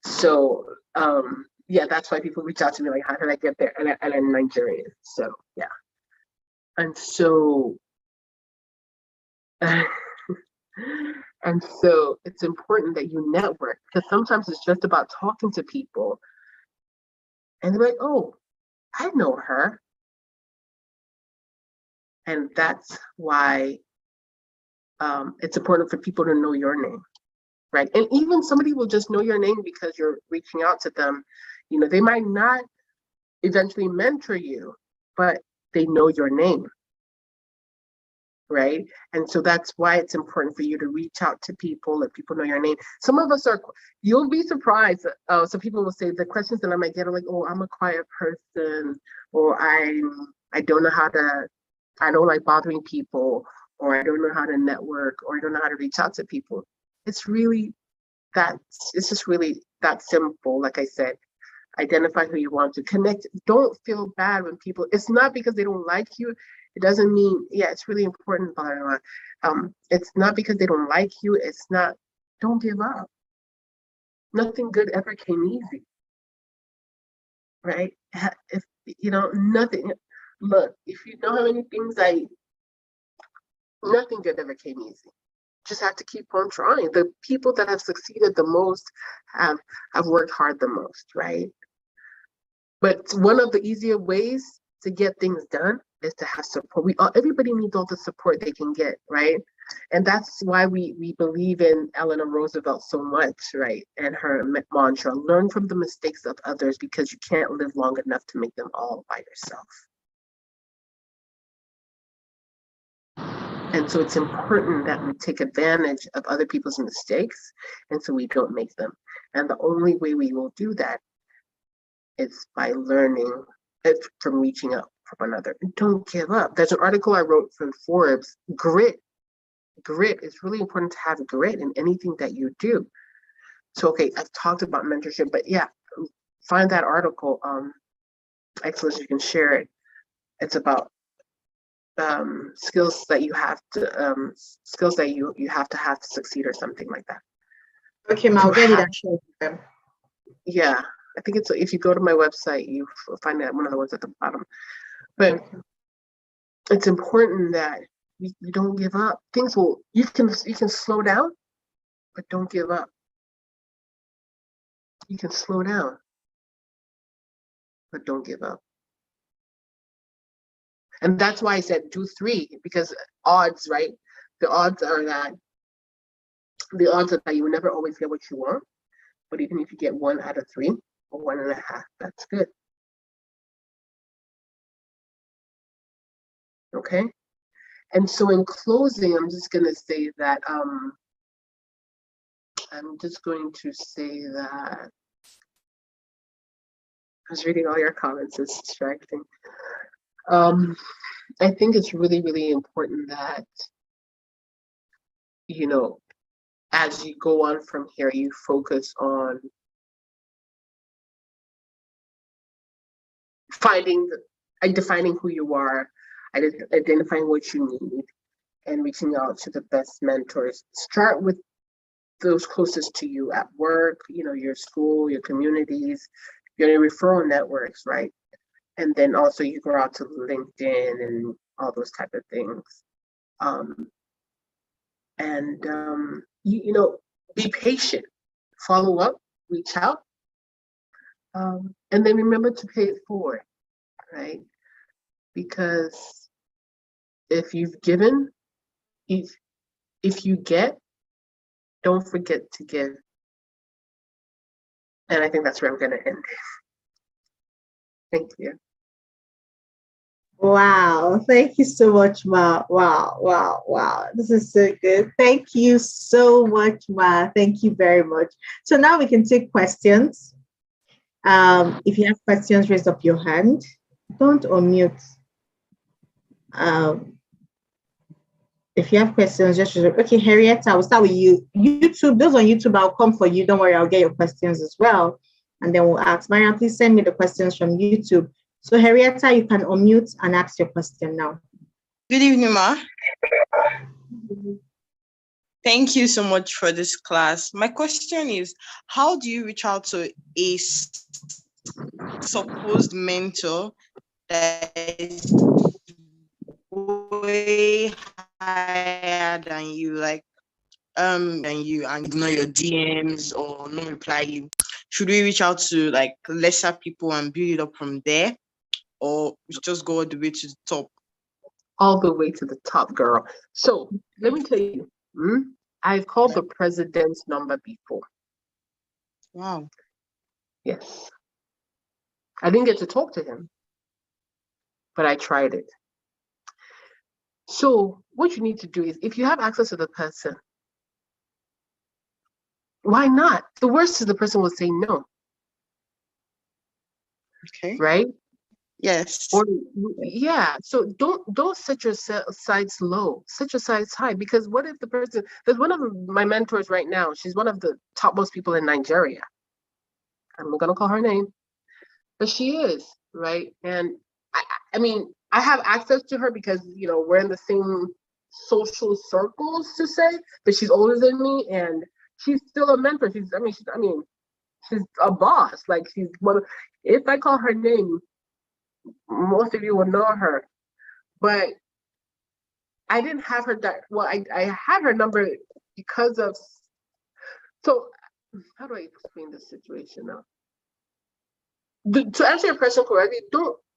So, yeah, that's why people reach out to me like, how did I get there? And I'm Nigerian, so yeah. And so, and so it's important that you network, because sometimes it's just about talking to people and they're like, oh, I know her. And that's why it's important for people to know your name, right? And even somebody will just know your name because you're reaching out to them. You know, they might not eventually mentor you, but they know your name, right? And so that's why it's important for you to reach out to people, let people know your name. Some of us are, you'll be surprised. Some people will say the questions that I might get are like, oh, I'm a quiet person, or I don't know how to, I don't like bothering people, or I don't know how to network, or I don't know how to reach out to people. It's really it's just really that simple. Like I said, identify who you want to connect. Don't feel bad when people, it's not because they don't like you. It doesn't mean, yeah, it's really important, blah, blah, blah. It's not because they don't like you. It's not, don't give up. Nothing good ever came easy, right? If, you know, nothing, look, if you know how many things nothing good ever came easy. Just have to keep on trying. The people that have succeeded the most have worked hard the most, right? But one of the easier ways to get things done is to have support. Everybody needs all the support they can get, right? And that's why we believe in Eleanor Roosevelt so much, right? And her mantra, learn from the mistakes of others, because you can't live long enough to make them all by yourself. And so it's important that we take advantage of other people's mistakes, and so we don't make them. And the only way we will do that is by learning from reaching out from another. And don't give up. There's an article I wrote from Forbes, grit. Grit, it's really important to have grit in anything that you do. So, okay, I've talked about mentorship, but yeah, find that article. Excellence, you can share it. It's about skills that you have to have to succeed or something like that. Okay, Ma, I'll get it and share with them. Yeah, I think it's, if you go to my website, you find that one of the ones at the bottom. But it's important that you don't give up. Things will, you can slow down, but don't give up. You can slow down, but don't give up. And that's why I said do 3, because odds, right? The odds are that you will never always get what you want, but even if you get 1 out of 3 or 1.5, that's good. Okay. And so in closing, I'm just going to say that I was reading all your comments, it's distracting. I think it's really, really important that, you know, as you go on from here, you focus on defining who you are, identifying what you need, and reaching out to the best mentors. Start with those closest to you at work, you know, your school, your communities, your referral networks, right? And then also you go out to LinkedIn and all those type of things. You know, be patient, follow up, reach out, and then remember to pay it forward, right? Because if you've given, if you get, don't forget to give. And I think that's where I'm going to end. Thank you. Wow, thank you so much, Ma. Wow. This is so good. Thank you so much, Ma. Thank you very much. So now we can take questions. If you have questions, raise up your hand. Don't unmute. If you have questions, just raise up. Okay, Harriet, I will start with you. YouTube, those on YouTube, I'll come for you. Don't worry, I'll get your questions as well. And then we'll ask. Mariam, please send me the questions from YouTube. So Henrietta, you can unmute and ask your question now. Good evening, Ma. Thank you so much for this class. My question is, how do you reach out to a supposed mentor that is way higher than you, like and ignore your DMs or not reply you? Should we reach out to like lesser people and build it up from there? Or just go all the way to the top? All the way to the top, girl. So let me tell you, I've called the president's number before. Wow. Yes. I didn't get to talk to him, but I tried it. So what you need to do is, if you have access to the person, why not? The worst is the person will say no. Okay. Right? Yes. Or yeah. So don't set your sights low. Set your sights high, because what if the person? There's one of my mentors right now. She's one of the topmost people in Nigeria. I'm not gonna call her name, but she is, right. And I mean, I have access to her because, you know, we're in the same social circles, to say, but she's older than me and she's still a mentor. She's a boss. Like, she's one of, if I call her name, most of you will know her. But I didn't have her I had her number because of, so how do I explain this situation now? To answer your question correctly,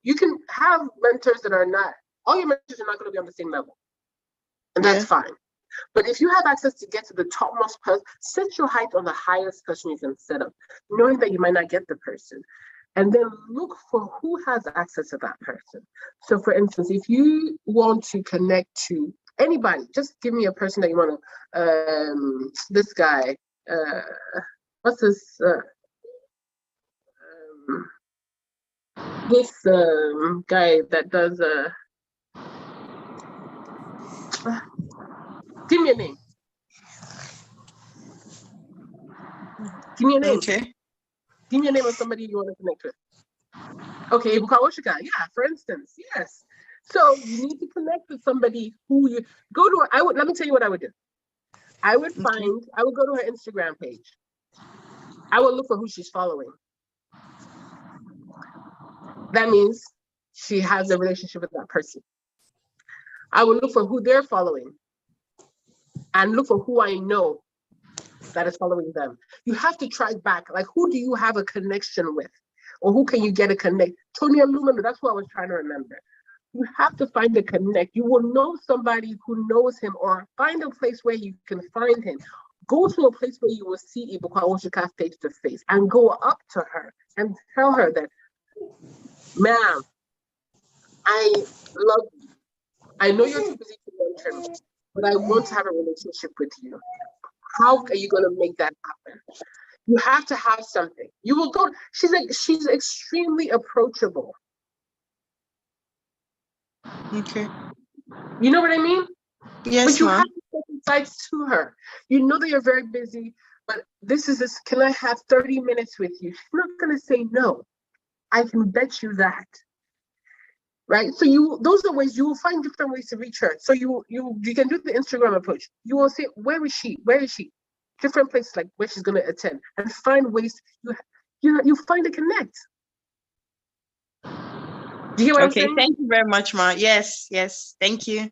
you can have mentors that are not, all your mentors are not going to be on the same level. And that's fine. But if you have access to get to the topmost person, set your height on the highest person you can set up, knowing that you might not get the person. And then look for who has access to that person. So for instance, if you want to connect to anybody, just give me a person that you want to, this guy, what's this, this guy that does, give me a name. Give me a name. Okay. Give me a name of somebody you want to connect with. Okay, Ibuka Oshika. Yeah, for instance, yes. So you need to connect with somebody who you go to. Let me tell you what I would do. I would go to her Instagram page. I would look for who she's following. That means she has a relationship with that person. I would look for who they're following and look for who I know that is following them. You have to track back, like, who do you have a connection with? Or who can you get a connect? Tony Lumino, that's what I was trying to remember. You have to find a connect. You will know somebody who knows him, or find a place where you can find him. Go to a place where you will see Ibukwa Oshika face to face and go up to her and tell her that, ma'am, I love you. I know you're too busy to mentor me, but I want to have a relationship with you. How are you going to make that happen? You have to have something. You will go. She's extremely approachable. Okay. You know what I mean? Yes, but you ma'am. have to take insights to her. You know that you're very busy, but this. Can I have 30 minutes with you? She's not going to say no. I can bet you that. Right? So those are ways you will find different ways to reach her. So you can do the Instagram approach. You will say, where is she? Where is she? Different places like where she's going to attend, and find ways you find a connect. Do you hear what I'm saying? Thank you very much, Ma. Yes, thank you.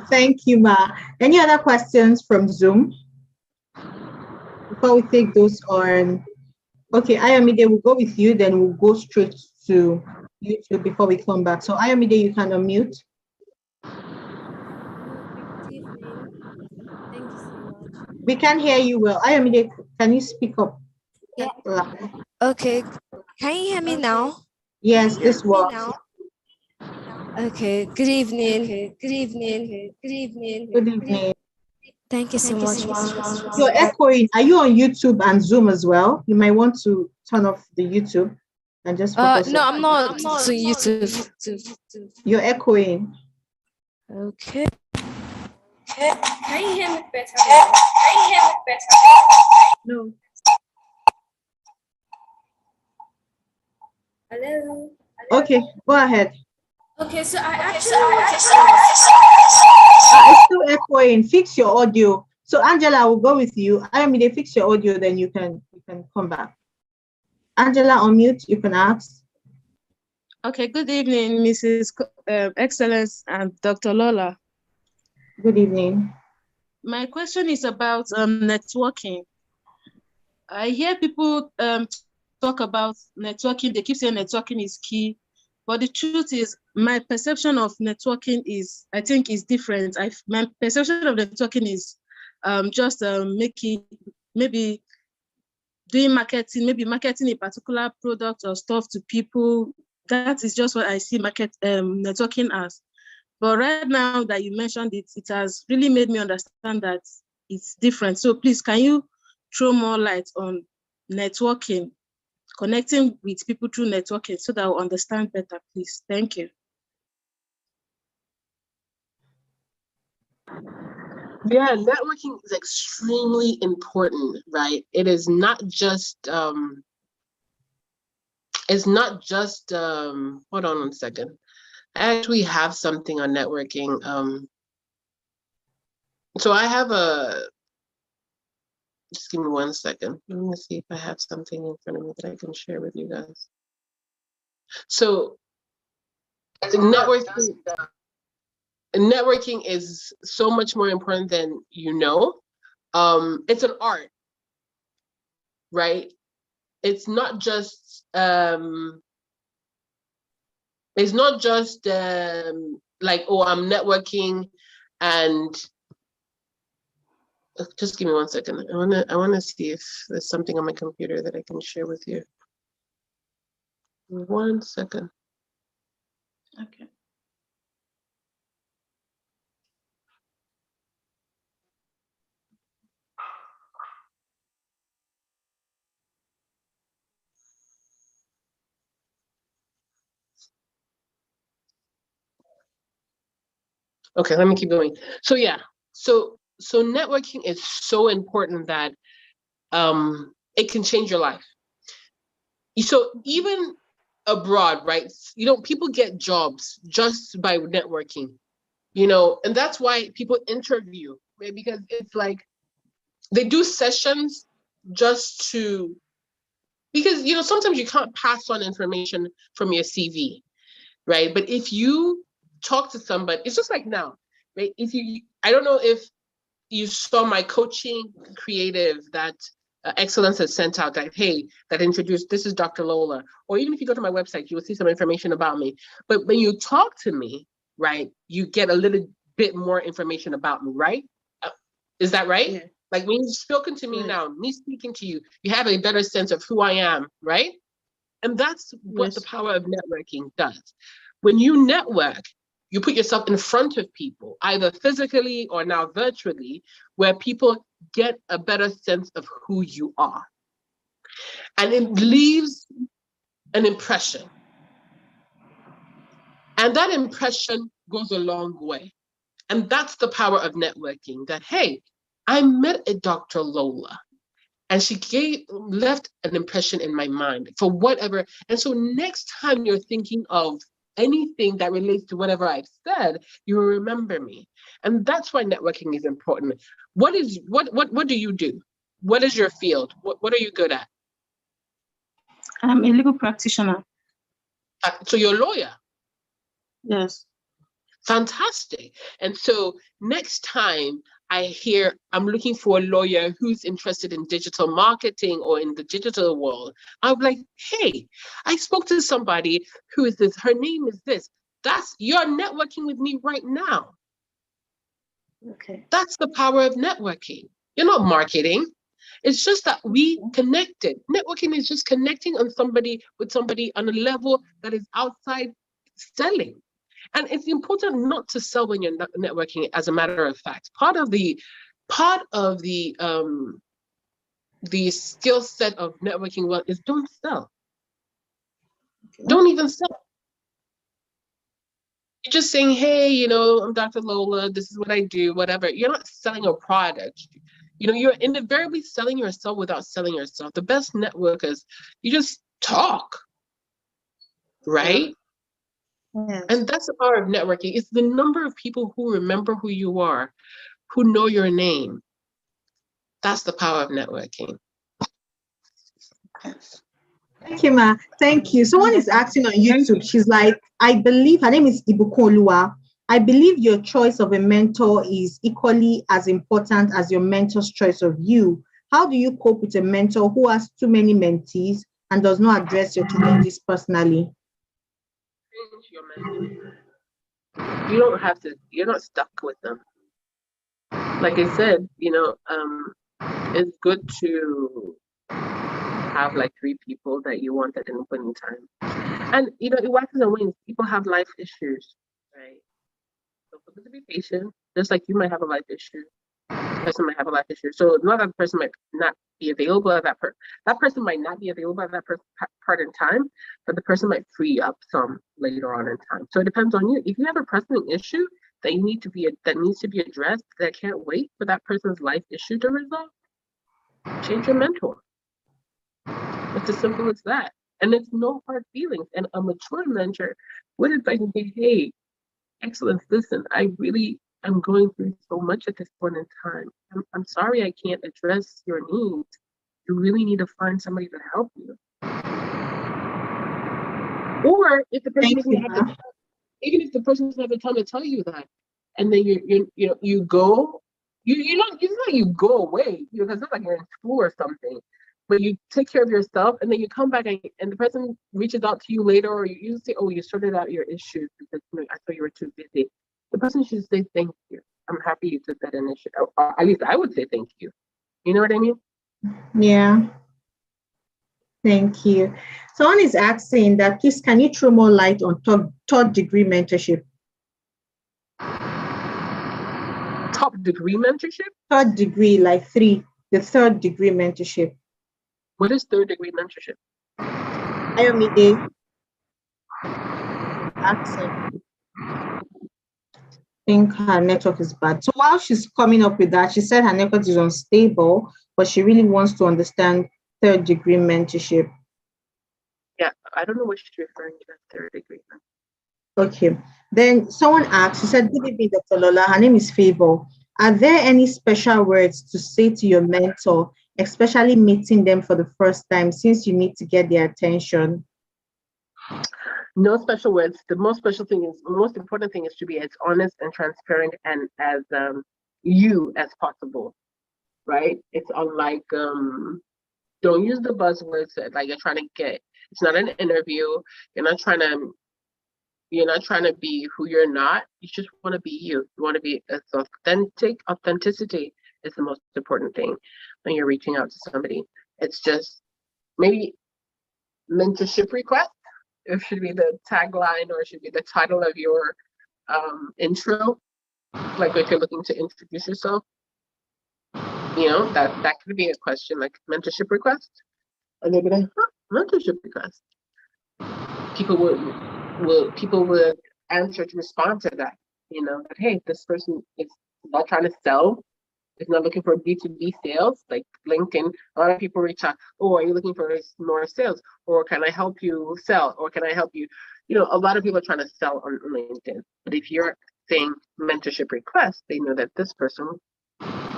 Thank you, Ma. Any other questions from Zoom? Before we take those on, okay, Ayomide, we'll go with you, then we'll go straight to YouTube before we come back. So Ayomide, you can unmute. Good evening. Thank you so much. We can hear you well. Ayomide, can you speak up? Yeah. Okay. Can you hear me now? Yes, this works. Okay. Good evening. Good evening. Good evening. Good evening. Thank you so much. You're echoing. Are you on YouTube and Zoom as well? You might want to turn off the YouTube and just focus. No, I'm not to YouTube. You're echoing. Okay. Can you hear me better? No. Hello. Okay, go ahead. Okay, so I actually It's still echoing. Fix your audio. So Angela, I will go with you. Ayomide, fix your audio, then you can come back. Angela, unmute. You can ask. Okay. Good evening, Mrs. Excellence and Dr. Lola. Good evening. My question is about networking. I hear people talk about networking. They keep saying networking is key, but the truth is, my perception of networking is, I think, is different. My perception of networking is just maybe doing marketing, maybe marketing a particular product or stuff to people. That is just what I see networking as. But right now that you mentioned it, it has really made me understand that it's different. So please, can you throw more light on networking, connecting with people through networking, so that I'll understand better, please? Thank you. Yeah, networking is extremely important, right? It is not just hold on 1 second. I actually have something on networking. So I have just give me 1 second. Let me see if I have something in front of me that I can share with you guys. So networking is so much more important than you know. It's an art, right? It's not just like, oh, I'm networking and just give me 1 second. I wanna see if there's something on my computer that I can share with you. 1 second. Okay. Okay, let me keep going. So yeah, so networking is so important that it can change your life. So even abroad, right? People get jobs just by networking, and that's why people interview, right? Because it's like they do sessions just to, because, sometimes you can't pass on information from your CV, right? But if you talk to somebody, it's just like now, right? I don't know if you saw my coaching creative that Excellence has sent out, that, hey, that introduced, this is Dr. Lola. Or even if you go to my website, you will see some information about me. But when you talk to me, right, you get a little bit more information about me, right? Is that right? Yeah. Like when you've spoken to me now, me speaking to you, you have a better sense of who I am, right? And that's what the power of networking does. When you network, you put yourself in front of people, either physically or now virtually, where people get a better sense of who you are. And it leaves an impression. And that impression goes a long way. And that's the power of networking, that, hey, I met a Dr. Lola, and she left an impression in my mind for whatever. And so next time you're thinking of anything that relates to whatever I've said, you will remember me. And that's why networking is important. What do you do? What is your field? What are you good at? I'm a legal practitioner. So you're a lawyer. Yes. Fantastic. And so next time I'm looking for a lawyer who's interested in digital marketing or in the digital world, I'm like, hey, I spoke to somebody who is this, her name is this. You're networking with me right now. Okay. That's the power of networking. You're not marketing. It's just that we connected. Networking is just connecting with somebody on a level that is outside selling. And it's important not to sell when you're networking, as a matter of fact. Part of the skill set of networking well is don't sell. Okay. Don't even sell. You're just saying, hey, I'm Dr. Lola, this is what I do, whatever. You're not selling a product. You're invariably selling yourself without selling yourself. The best networkers, you just talk, right? Yes. And that's the power of networking. It's the number of people who remember who you are, who know your name. That's the power of networking. Thank you, Ma. Thank you. Someone is asking on YouTube. She's like, I believe her name is Ibukolua. I believe your choice of a mentor is equally as important as your mentor's choice of you. How do you cope with a mentor who has too many mentees and does not address your challenges personally? You don't have to, you're not stuck with them. Like I said, it's good to have like 3 people that you want at any point in time. And it waxes and wanes. People have life issues, right? So for them to be patient, just like you might have a life issue, the person might have a life issue. So not that person might not be available at that person might not be available at that part in time, but the person might free up some later on in time. So it depends on you. If you have a pressing issue that needs to be addressed, that can't wait for that person's life issue to resolve, change your mentor. It's as simple as that. And it's no hard feelings. And a mature mentor would advise me, hey, Excellence, listen, I'm going through so much at this point in time. I'm sorry I can't address your needs. You really need to find somebody to help you. Or if the person doesn't have the time, even if the person doesn't have the time to tell you that, and then you go, you go away, because it's not like you're in school or something. But you take care of yourself, and then you come back, and the person reaches out to you later, or you say, oh, you sorted out your issues because I thought you were too busy. The person should say, thank you. I'm happy you took that initiative. Or at least I would say thank you. You know what I mean? Yeah. Thank you. Someone is asking that, please, can you throw more light on third degree mentorship? Top degree mentorship? Third degree, like 3, the third degree mentorship. What is third degree mentorship? Adeyemi accent. I think her network is bad. So while she's coming up with that, she said her network is unstable, but she really wants to understand third degree mentorship. Yeah, I don't know what she's referring to as third degree. Okay. Then someone asked, she said, good evening, Dr. Lola. Her name is Favor. Are there any special words to say to your mentor, especially meeting them for the first time, since you need to get their attention? No special words. The most important thing is to be as honest and transparent and as you as possible, right? It's unlike don't use the buzzwords that like you're trying to get. It's not an interview. You're not trying to be who you're not. You just want to be you. You want to be as authentic. Authenticity is the most important thing when you're reaching out to somebody. It's just maybe mentorship request. It should be the tagline or it should be the title of your intro. Like if you're looking to introduce yourself, that could be a question like mentorship request. And they'd be like, mentorship request. People would answer to respond to that, that hey, this person is not trying to sell, is not looking for B2B sales, like LinkedIn. A lot of people reach out, oh, are you looking for more sales? Or can I help you sell? Or can I help you? A lot of people are trying to sell on LinkedIn. But if you're saying mentorship request, they know that this person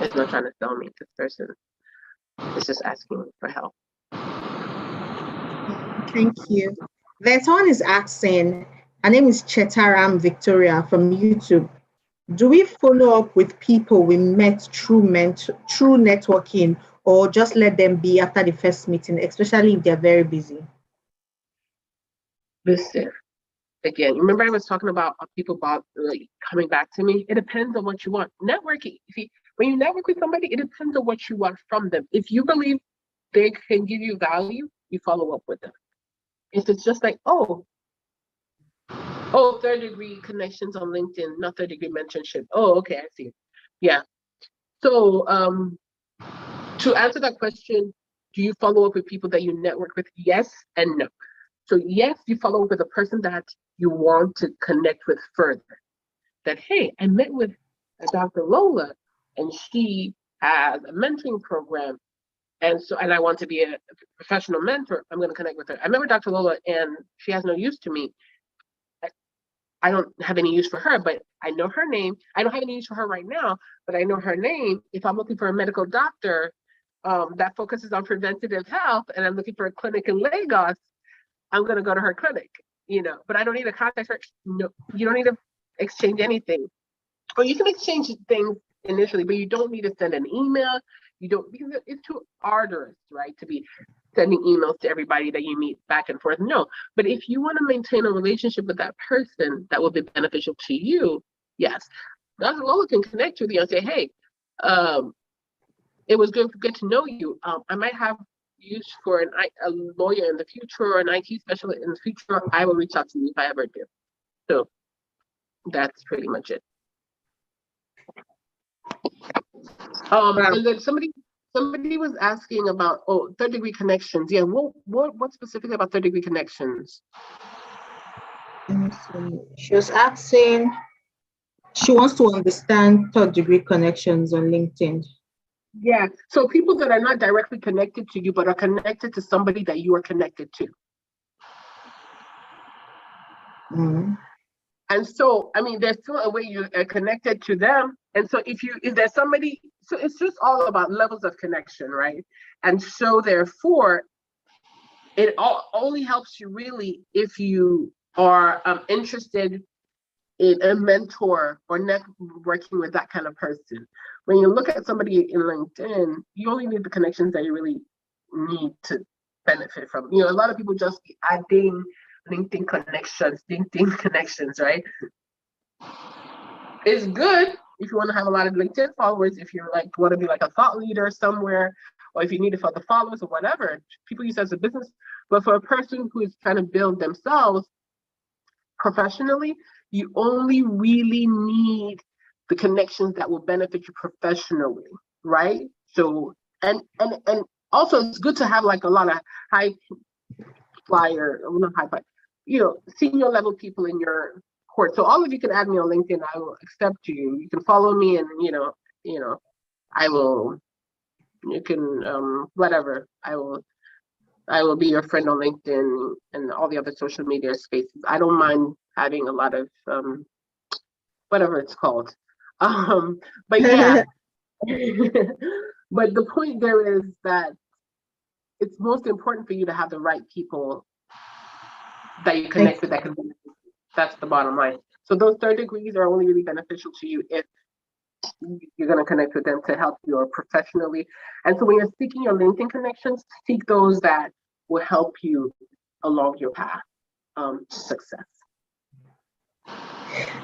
is not trying to sell me. This person is just asking for help. Thank you. Then someone is asking, her name is Chetaram Victoria from YouTube. Do we follow up with people we met through networking, or just let them be after the first meeting, especially if they're very busy? Listen, again, remember I was talking about people coming back to me? It depends on what you want. Networking, when you network with somebody, it depends on what you want from them. If you believe they can give you value, you follow up with them. If it's just like, third degree connections on LinkedIn, not third degree mentorship. Oh, okay, I see. Yeah. So to answer that question, do you follow up with people that you network with? Yes and no. So yes, you follow up with a person that you want to connect with further. That, hey, I met with Dr. Lola and she has a mentoring program. And I want to be a professional mentor. I'm going to connect with her. I met with Dr. Lola and she has no use to me. I don't have any use for her, but I know her name. I don't have any use for her right now, but I know her name. If I'm looking for a medical doctor that focuses on preventative health and I'm looking for a clinic in Lagos, I'm going to go to her clinic, but I don't need to contact her. No, you don't need to exchange anything. Or you can exchange things initially, but you don't need to send an email. Because it's too arduous, right, to be sending emails to everybody that you meet back and forth. No, but if you want to maintain a relationship with that person that will be beneficial to you, yes, Dr. Lola can connect with you and say, hey, it was good to get to know you. I might have use for a lawyer in the future or an IT specialist in the future. I will reach out to you if I ever do. So that's pretty much it. And then somebody was asking about third degree connections. Yeah, what specifically about third degree connections? She was asking, she wants to understand third degree connections on LinkedIn. Yeah, so people that are not directly connected to you, but are connected to somebody that you are connected to. And so, there's still a way you are connected to them. And so if there's somebody, so it's just all about levels of connection, right? And so therefore, it only helps you really if you are interested in a mentor or networking with that kind of person. When you look at somebody in LinkedIn, you only need the connections that you really need to benefit from. A lot of people just adding LinkedIn connections, right? It's good if you want to have a lot of LinkedIn followers, if you're want to be like a thought leader somewhere, or if you need to follow the followers or whatever. People use it as a business. But for a person who is trying to build themselves professionally, you only really need the connections that will benefit you professionally, right? So, and also it's good to have a lot of high flyer, not high flyer, senior level people in your court. So all of you can add me on LinkedIn. I will accept you. You can follow me, and I will. You can whatever. I will I will be your friend on LinkedIn and all the other social media spaces. I don't mind having a lot of whatever it's called. But yeah, but the point there is that it's most important for you to have the right people that you connect with that can benefit you. That's the bottom line. So those third degrees are only really beneficial to you if you're going to connect with them to help you professionally. And so when you're seeking your LinkedIn connections, seek those that will help you along your path to success.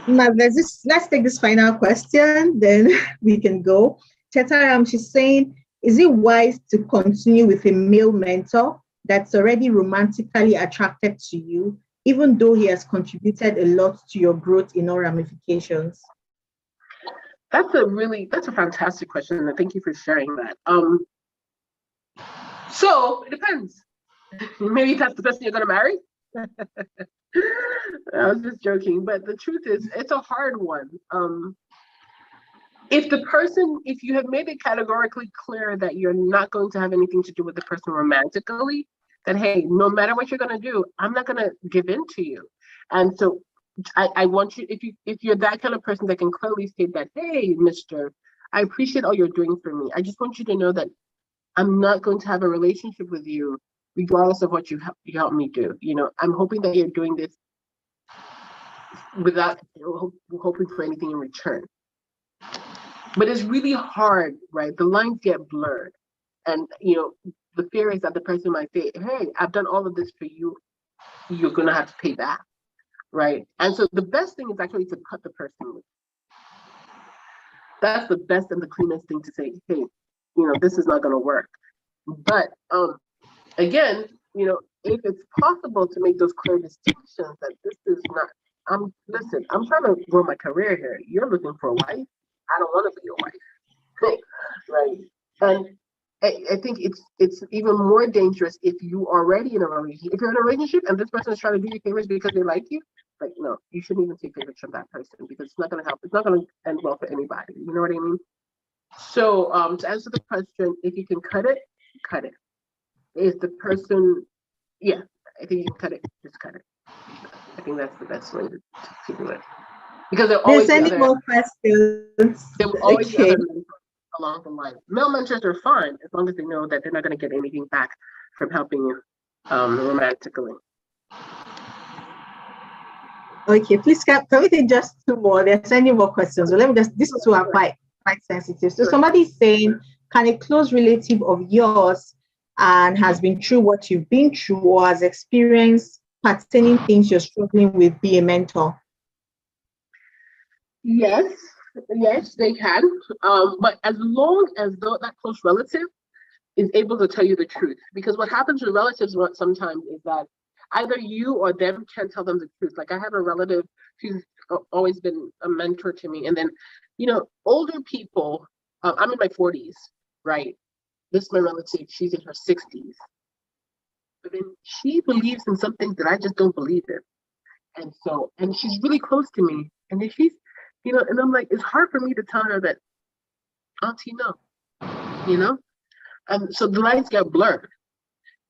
Now, let's take this final question, then we can go. Chetaram, she's saying, is it wise to continue with a male mentor that's already romantically attracted to you, even though he has contributed a lot to your growth in all ramifications? That's a fantastic question, and thank you for sharing that. So it depends. Maybe that's the person you're gonna marry. I was just joking, but the truth is, it's a hard one. If you have made it categorically clear that you're not going to have anything to do with the person romantically, then hey, no matter what you're gonna do, I'm not gonna give in to you. And so I want you, if you're that kind of person that can clearly state that, hey, mister, I appreciate all you're doing for me. I just want you to know that I'm not going to have a relationship with you regardless of what you help me do. You know, I'm hoping that you're doing this without hoping for anything in return. But it's really hard, right? The lines get blurred. And, you know, the fear is that the person might say, hey, I've done all of this for you. You're going to have to pay back, right? And so the best thing is actually to cut the person loose. That's the best and the cleanest thing to say, hey, you know, this is not going to work. But again, you know, if it's possible to make those clear distinctions that this is not, listen, I'm trying to grow my career here. You're looking for a wife. I don't want to be your wife, right? And I think it's even more dangerous if you are already in a relationship. If you're in a relationship and this person is trying to do you favors because they like you, like, no, you shouldn't even take favors from that person because it's not going to help. It's not going to end well for anybody. You know what I mean? So to answer the question, if you can cut it, cut it. If the person, yeah, I think you can cut it, just cut it. I think that's the best way to do it. Because there There's any more questions? There will always be other mentors along the line. Male mentors are fine as long as they know that they're not going to get anything back from helping you romantically. Okay, please can we take just two more? There's any more questions? So let me just, these two are quite sensitive. So somebody's saying, can a close relative of yours and has been through what you've been through or has experienced pertaining things you're struggling with be a mentor? Yes, they can. But as long as that close relative is able to tell you the truth, because what happens with relatives sometimes is that either you or them can't tell them the truth. Like I have a relative who's always been a mentor to me, and then, you know, older people. I'm in my 40s, right? This is my relative. She's in her 60s, but then she believes in something that I just don't believe in, and she's really close to me, and then she's, you know, and I'm like, it's hard for me to tell her that, Auntie, no, you know? So the lines get blurred.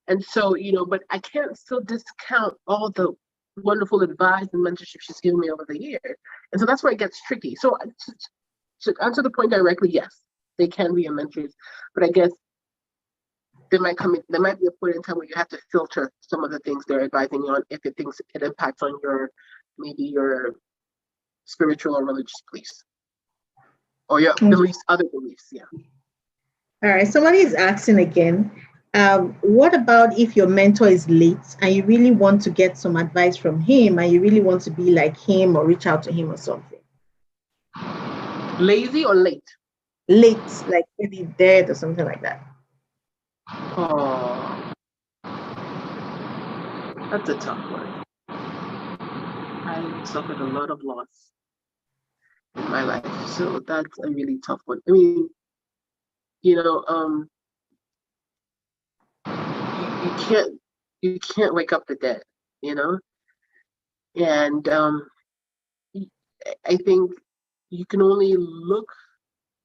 And so, you know, but I can't still discount all the wonderful advice and mentorship she's given me over the years. And so that's where it gets tricky. So to answer the point directly, yes, they can be your mentors, but I guess there might be a point in time where you have to filter some of the things they're advising you on if it impacts on maybe your spiritual or religious beliefs or your beliefs, other beliefs. Yeah. All right. Somebody is asking again, what about if your mentor is late and you really want to get some advice from him and you really want to be like him or reach out to him or something? Lazy or late? Late, like maybe dead or something like that. Oh, that's a tough one. I suffered a lot of loss in my life, so that's a really tough one. I mean, you know, you can't wake up the dead, you know, and I think you can only look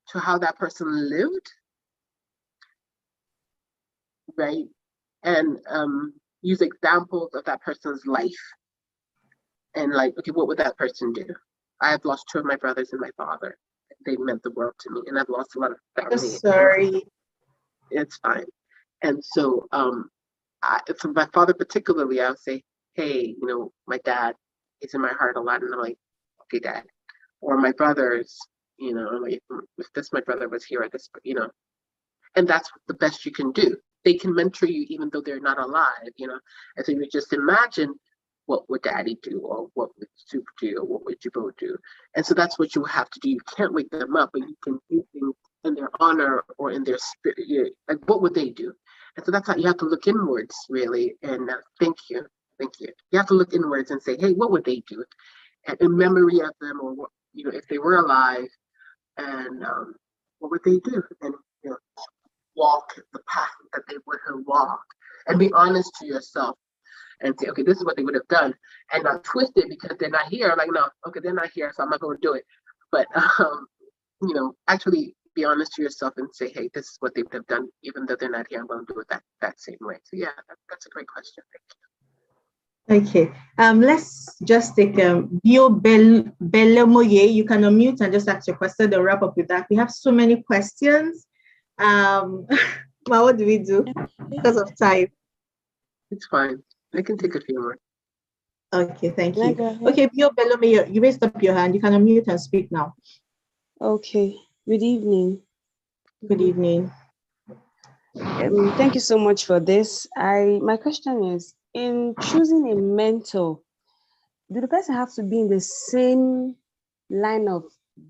to how that person lived, right? and use examples of that person's life. And like, okay, what would that person do? I have lost 2 of my brothers and my father. They meant the world to me, and I've lost a lot of family. Sorry. It's fine. And so, for my father particularly, I would say, hey, my dad is in my heart a lot, and I'm like, okay, Dad. Or my brothers, like, if this my brother was here at this, and that's the best you can do. They can mentor you even though they're not alive, and so you just imagine, what would Daddy do, or what would Soup do, or what would Jabo do? And so that's what you have to do. You can't wake them up, but you can do things in their honor or in their spirit. Like, what would they do? And so that's how you have to look inwards, really. And thank you. You have to look inwards and say, hey, what would they do? And in memory of them, or if they were alive, and what would they do? And walk the path that they would have walked, and be honest to yourself. And say, okay, this is what they would have done, and not twist it because they're not here. Like, no, okay, they're not here, so I'm not going to do it. But actually be honest to yourself and say, hey, this is what they would have done, even though they're not here. I'm going to do it that same way. So yeah, that's a great question. Thank you. Okay. Let's just take Bio Bellemoye. You can unmute and just ask your question. Then wrap up with that. We have so many questions. Well, what do we do because of time? It's fine. I can take a few more. Okay, thank you. Okay, Bio Bellemoye, you raised up your hand. You can unmute and speak now. Okay. Good evening. Good evening. Thank you so much for this. My question is, in choosing a mentor, do the person have to be in the same line of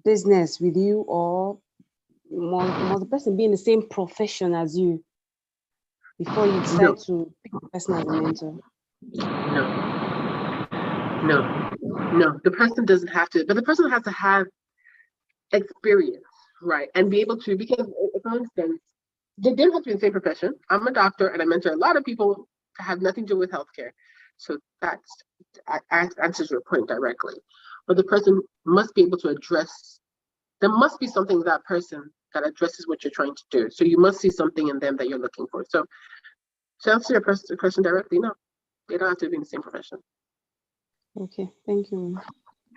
business with you, or must the person be in the same profession as you before you decide to pick the person as a mentor? No. The person doesn't have to, but the person has to have experience, right? And be able to, because for instance, they didn't have to be in the same profession. I'm a doctor and I mentor a lot of people that have nothing to do with healthcare. So that answers your point directly. But the person must be able to address, there must be something with that person that addresses what you're trying to do. So you must see something in them that you're looking for. So to answer your question directly, no, they don't have to be in the same profession. Okay, thank you.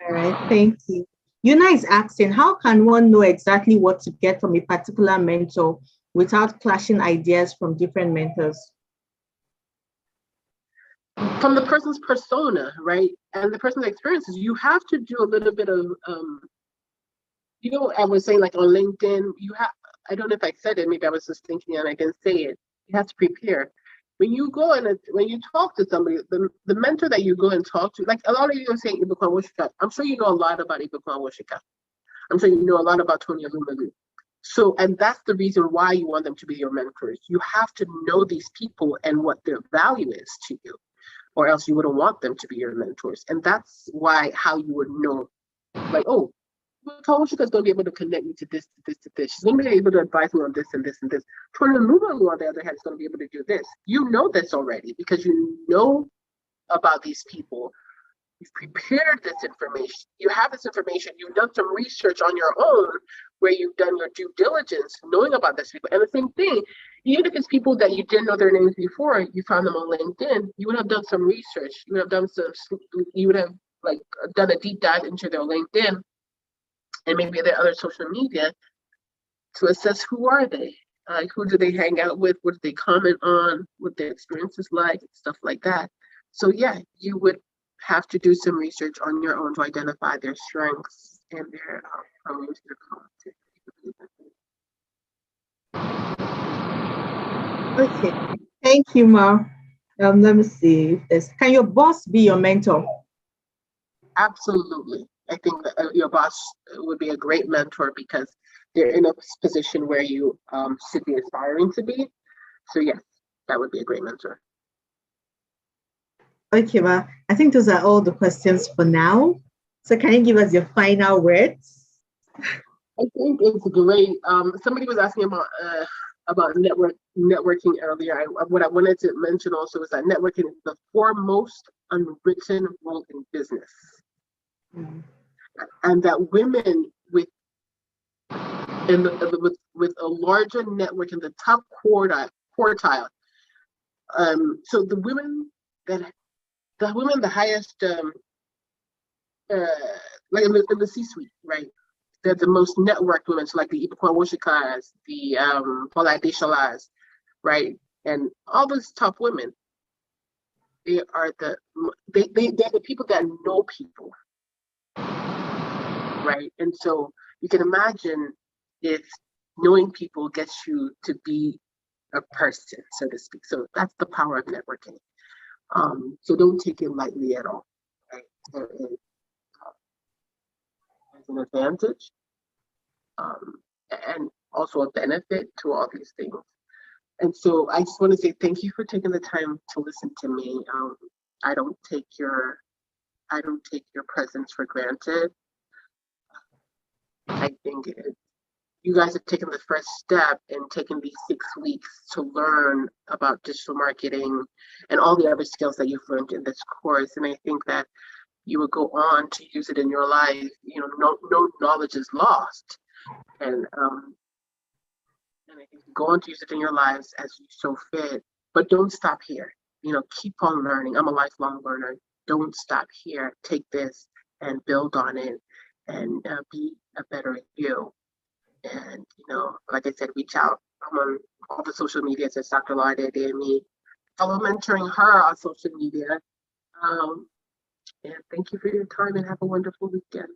All right, thank you. Yuna is asking, how can one know exactly what to get from a particular mentor without clashing ideas from different mentors? From the person's persona, right? And the person's experiences, you have to do a little bit of, I was saying, like on LinkedIn, I don't know if I said it, maybe I was just thinking and I didn't say it. You have to prepare. When you go and when you talk to somebody, the mentor that you go and talk to, like a lot of you are saying Ibukwan Woshika, I'm sure you know a lot about Ibukwan Woshika. I'm sure you know a lot about Tony Alumalu. So, and that's the reason why you want them to be your mentors. You have to know these people and what their value is to you, or else you wouldn't want them to be your mentors. And that's how you would know, like, oh, Toshika's going to be able to connect me to this, to this, to this. She's going to be able to advise me on this and this and this. Tony Alumalu, on the other hand, is going to be able to do this. You know this already because you know about these people. You've prepared this information. You have this information. You've done some research on your own where you've done your due diligence knowing about these people. And the same thing, even if it's people that you didn't know their names before, you found them on LinkedIn, you would have done some research. You would have done a deep dive into their LinkedIn and maybe their other social media to assess who are they? Who do they hang out with? What do they comment on? What their experience is like, stuff like that. So yeah, you would have to do some research on your own to identify their strengths and their pros, their cons. Okay, thank you, Ma. Let me see. Can your boss be your mentor? Absolutely. I think that your boss would be a great mentor because they're in a position where you should be aspiring to be. So yes, that would be a great mentor. Okay, Ma. I think those are all the questions for now. So can you give us your final words? I think it's great. Somebody was asking about networking earlier. What I wanted to mention also is that networking is the foremost unwritten rule in business. Mm-hmm. And that women with a larger network in the top quartile So the women, the highest, like in the C-suite, right? They're the most networked women, so like the Ibukwa Woshikas, the Paula Deshalas, right? And all those top women, they are they're the people that know people, right? And so you can imagine if knowing people gets you to be a person, so to speak. So that's the power of networking. So don't take it lightly at all, right? There is an advantage, and also a benefit to all these things. And so I just want to say thank you for taking the time to listen to me. I don't take your presence for granted. I think you guys have taken the first step in taking these 6 weeks to learn about digital marketing and all the other skills that you've learned in this course. And I think that you will go on to use it in your life. You know, no knowledge is lost. And I think you go on to use it in your lives as you so fit. But don't stop here. You know, keep on learning. I'm a lifelong learner. Don't stop here. Take this and build on it and be a better you. And, you know, like I said, reach out. I'm on all the social medias as Dr. Lola Adeyemi. Follow MentoringHer on social media. And thank you for your time and have a wonderful weekend.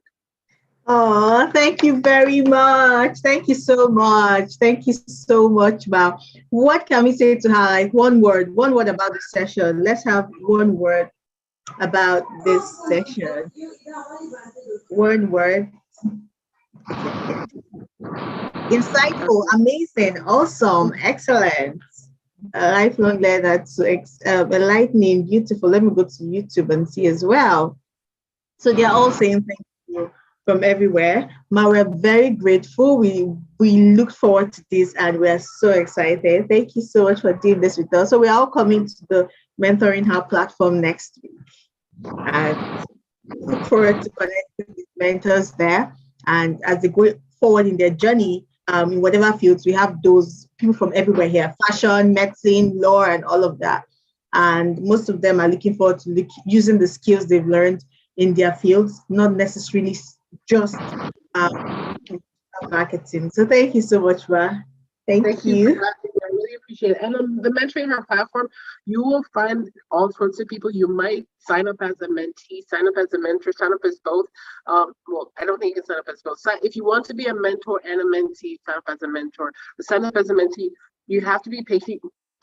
Oh, thank you very much. Thank you so much. Thank you so much, Ma. What can we say to her? Like one word about the session. Let's have one word about this session. One word. Insightful, amazing, awesome, excellent. Lifelong learner to enlightening, beautiful. Let me go to YouTube and see as well. So they're all saying thank you from everywhere. Ma, we're very grateful. We look forward to this and we're so excited. Thank you so much for doing this with us. So we're all coming to the MentoringHer platform next week. And look forward to connecting with mentors there. And as they go forward in their journey, in whatever fields, we have those people from everywhere here: fashion, medicine, law, and all of that. And most of them are looking forward to using the skills they've learned in their fields, not necessarily just marketing. So thank you so much, Ma. Thank you. I really appreciate it. And on the MentoringHer platform, you will find all sorts of people. You might sign up as a mentee, sign up as a mentor, sign up as both. Well, I don't think you can sign up as both. If you want to be a mentor and a mentee, sign up as a mentor. But sign up as a mentee, you have to be patient.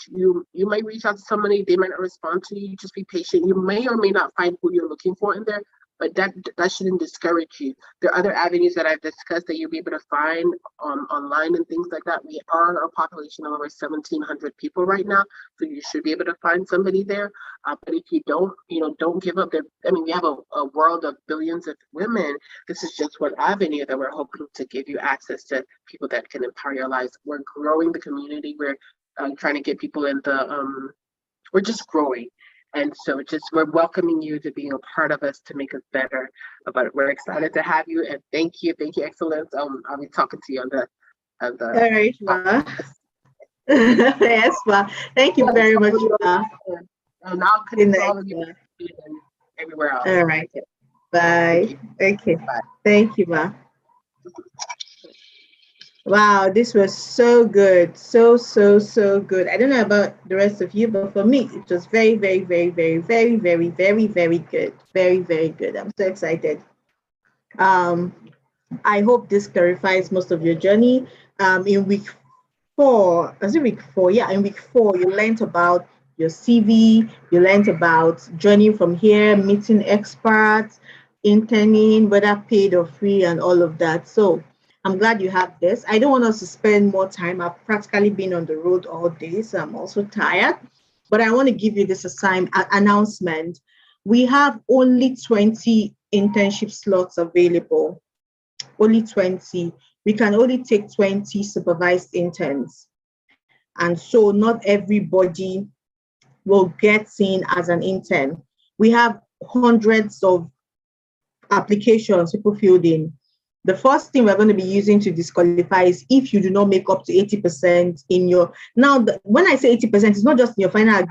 You might reach out to somebody, they might not respond to you. Just be patient. You may or may not find who you're looking for in there, but that shouldn't discourage you. There are other avenues that I've discussed that you'll be able to find online and things like that. We are a population of over 1,700 people right now, so you should be able to find somebody there. But if you don't, don't give up. We have a world of billions of women. This is just one avenue that we're hoping to give you access to people that can empower your lives. We're growing the community. We're trying to get people in we're just growing. And so we're welcoming you to being a part of us to make us better. But we're excited to have you, and thank you, Excellence. I'll be talking to you on the all right, Ma. Yes, Ma. Thank you very much, Ma. And I'll connect all of you everywhere else. All right. Bye. Okay. Bye. Thank you, Ma. Wow, this was so good. So good. I don't know about the rest of you, but for me, it was very, very, very, very, very, very, very, very good. Very, very good. I'm so excited. I hope this clarifies most of your journey. In week 4, week 4? Yeah, in week 4, you learned about your CV, you learned about journey from here, meeting experts, interning, whether paid or free, and all of that. So I'm glad you have this. I don't want us to spend more time. I've practically been on the road all day, so I'm also tired. But I want to give you this announcement. We have only 20 internship slots available. Only 20. We can only take 20 supervised interns. And so not everybody will get seen as an intern. We have hundreds of applications people filled in. The first thing we're going to be using to disqualify is if you do not make up to 80% in your, now, when I say 80%, it's not just in your final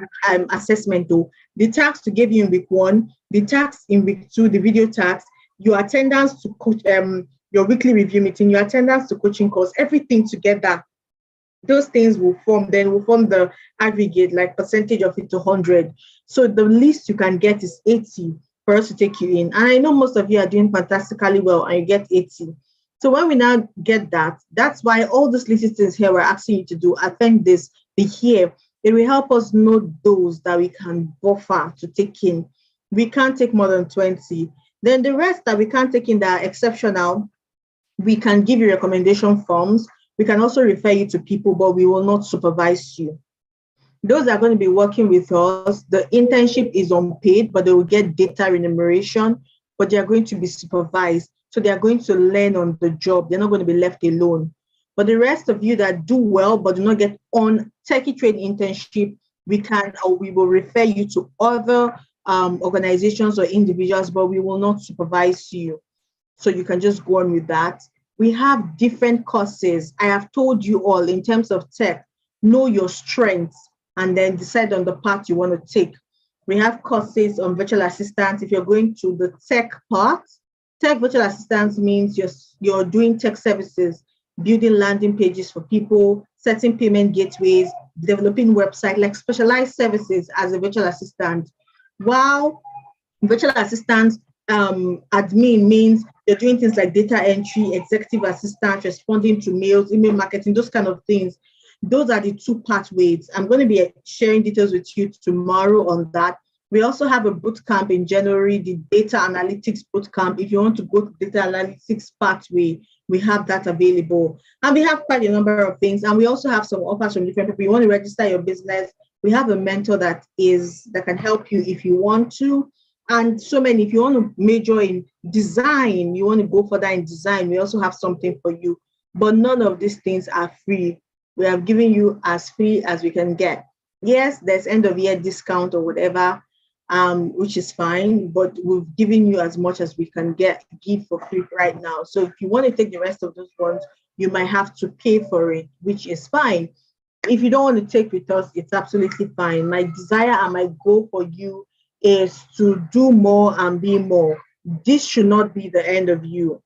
assessment though. The tax to give you in week 1, the tax in week 2, the video tax, your attendance to coach, your weekly review meeting, your attendance to coaching course, everything together. Those things will form the aggregate, like percentage of it to 100. So the least you can get is 80 for us to take you in. And I know most of you are doing fantastically well and you get 80. So when we now get that, that's why all these little things here we're asking you to do, attend this, be here. It will help us know those that we can buffer to take in. We can't take more than 20. Then the rest that we can't take in that are exceptional, we can give you recommendation forms. We can also refer you to people, but we will not supervise you. Those are going to be working with us. The internship is unpaid, but they will get data remuneration, but they are going to be supervised. So they are going to learn on the job. They're not going to be left alone. But the rest of you that do well, but do not get on techie trade internship, we will refer you to other organizations or individuals, but we will not supervise you. So you can just go on with that. We have different courses. I have told you all in terms of tech, know your strengths and then decide on the path you want to take. We have courses on virtual assistants. If you're going to the tech part, tech virtual assistants means you're doing tech services, building landing pages for people, setting payment gateways, developing websites, like specialized services as a virtual assistant. While virtual assistant admin means you're doing things like data entry, executive assistant, responding to mails, email marketing, those kind of things. Those are the two pathways. I'm going to be sharing details with you tomorrow on that. We also have a bootcamp in January, the data analytics bootcamp. If you want to go to data analytics pathway, we have that available. And we have quite a number of things. And we also have some offers from different people. You want to register your business, we have a mentor that can help you if you want to. And so many, if you want to major in design, you want to go further in design, we also have something for you. But none of these things are free. We have given you as free as we can get. Yes, there's end of year discount or whatever, which is fine, but we've given you as much as we can give for free right now. So if you want to take the rest of those ones, you might have to pay for it, which is fine. If you don't want to take with us, it's absolutely fine. My desire and my goal for you is to do more and be more. This should not be the end of you.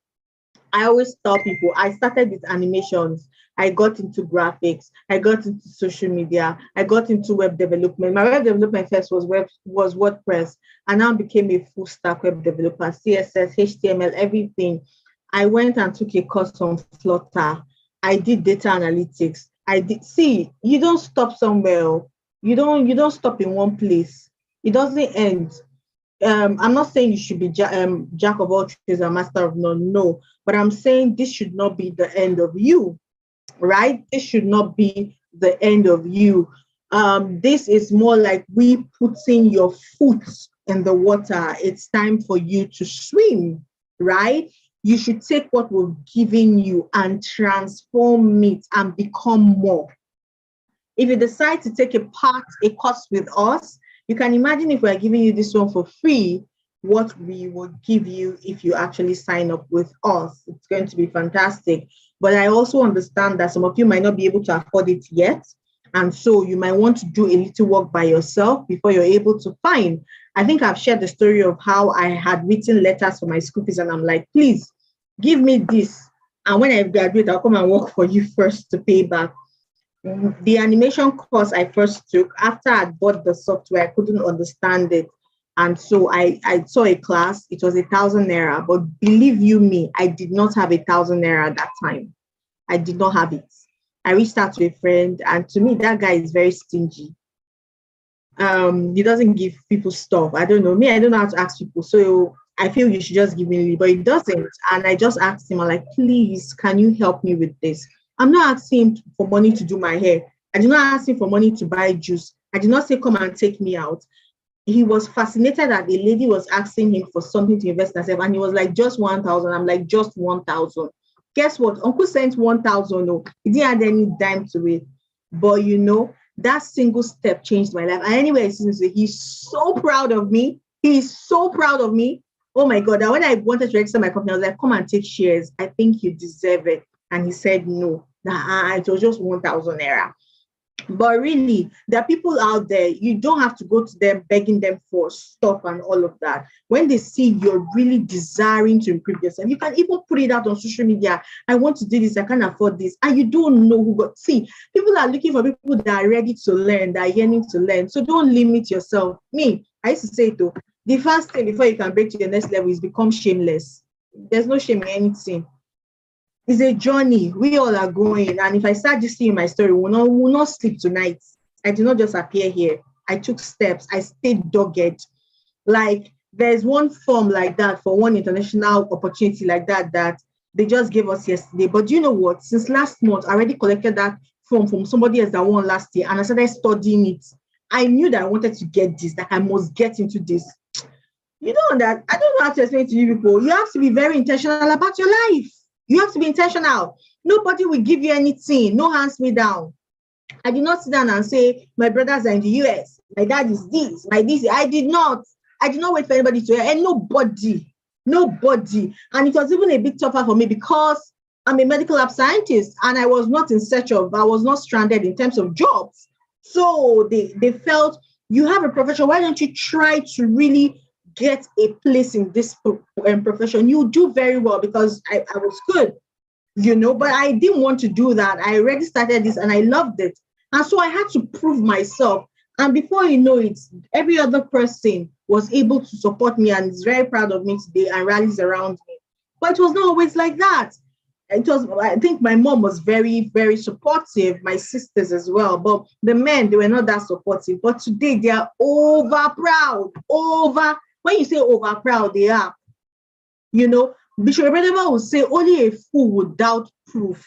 I always tell people, I started with animations. I got into graphics. I got into social media. I got into web development. My web development first was WordPress, and now became a full stack web developer, CSS, HTML, everything. I went and took a course on Flutter. I did data analytics. You don't stop somewhere. You don't stop in one place. It doesn't end. I'm not saying you should be jack of all trades and master of none, no, but I'm saying this should not be the end of you, right? This should not be the end of you. This is more like we putting your foot in the water. It's time for you to swim, right? You should take what we've given you and transform it and become more. If you decide to take a course with us, you can imagine if we're giving you this one for free, what we would give you if you actually sign up with us. It's going to be fantastic. But I also understand that some of you might not be able to afford it yet. And so you might want to do a little work by yourself before you're able to find. I think I've shared the story of how I had written letters for my school fees and I'm like, please give me this. And when I graduate, I'll come and work for you first to pay back. The animation course I first took, after I bought the software, I couldn't understand it. And so I saw a class, it was 1,000 naira, but believe you me, I did not have 1,000 naira at that time. I did not have it. I reached out to a friend, and to me, that guy is very stingy. He doesn't give people stuff. I don't know. I don't know how to ask people. So I feel you should just give me, but he doesn't. And I just asked him, I'm like, please, can you help me with this? I'm not asking him for money to do my hair. I did not ask him for money to buy juice. I did not say, come and take me out. He was fascinated that a lady was asking him for something to invest in herself. And he was like, just 1,000. I'm like, just 1,000. Guess what? Uncle sent 1,000. No, he didn't add any dime to it. But that single step changed my life. And anyway, he's so proud of me. He's so proud of me. Oh my God. And when I wanted to register my company, I was like, come and take shares. I think you deserve it. And he said, no, nah, it was just 1,000 naira. But really, there are people out there, you don't have to go to them begging them for stuff and all of that. When they see you're really desiring to improve yourself, you can even put it out on social media. I want to do this, I can't afford this. And you don't know who got. See, people are looking for people that are ready to learn, that are yearning to learn. So don't limit yourself. Me, I used to say it though. The first thing before you can break to your next level is become shameless. There's no shame in anything. It's a journey. We all are going. And if I start just seeing my story, we'll not sleep tonight. I did not just appear here. I took steps. I stayed dogged. Like, there's one form like that for one international opportunity like that they just gave us yesterday. But you know what? Since last month, I already collected that form from somebody else that won last year. And I started studying it. I knew that I wanted to get this, that I must get into this. You know that I don't know how to explain to you people. You have to be very intentional about your life. You have to be intentional. Nobody will give you anything. No hands me down. I did not sit down and say, my brothers are in the US. My dad is this. My this. I did not wait for anybody to hear. And nobody. And it was even a bit tougher for me because I'm a medical lab scientist and I was not stranded in terms of jobs. So they felt, you have a profession. Why don't you try to really get a place in this profession? You do very well, because I was good, but I didn't want to do that. I already started this and I loved it. And so I had to prove myself. And before you know it, every other person was able to support me and is very proud of me today and rallies around me. But it was not always like that. I think my mom was very, very supportive, my sisters as well. But the men, they were not that supportive. But today they are over proud. When you say over proud, they are. Bishop Redema will say, only a fool would doubt proof.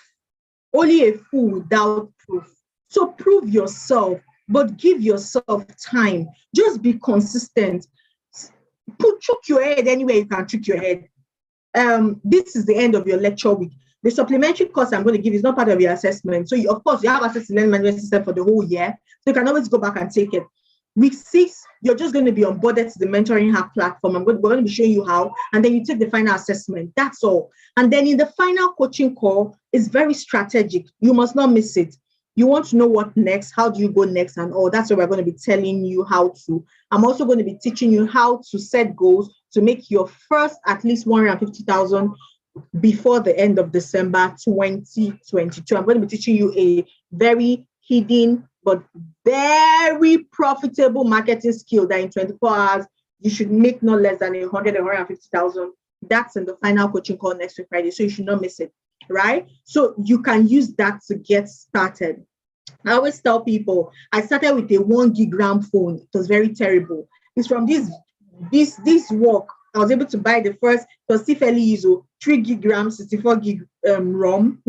Only a fool would doubt proof. So prove yourself, but give yourself time. Just be consistent. Chook your head anywhere you can chook your head. This is the end of your lecture week. The supplementary course I'm going to give is not part of your assessment. So, of course, you have access to learning management system for the whole year. So you can always go back and take it. Week 6, you're just going to be onboarded to the MentoringHer platform. We're going to be showing you how, and then you take the final assessment. That's all. And then in the final coaching call, it's very strategic. You must not miss it. You want to know what next, how do you go next and all. That's what we're going to be telling you how to. I'm also going to be teaching you how to set goals to make your first at least 150,000 before the end of December 2022. I'm going to be teaching you a very hidden but very profitable marketing skill that in 24 hours, you should make no less than 150,000. That's in the final coaching call next week Friday. So you should not miss it, right? So you can use that to get started. I always tell people, I started with a 1 gig RAM phone. It was very terrible. It's from this work. I was able to buy the first, it was still fairly easy, 3 gig RAM, 64 gig ROM.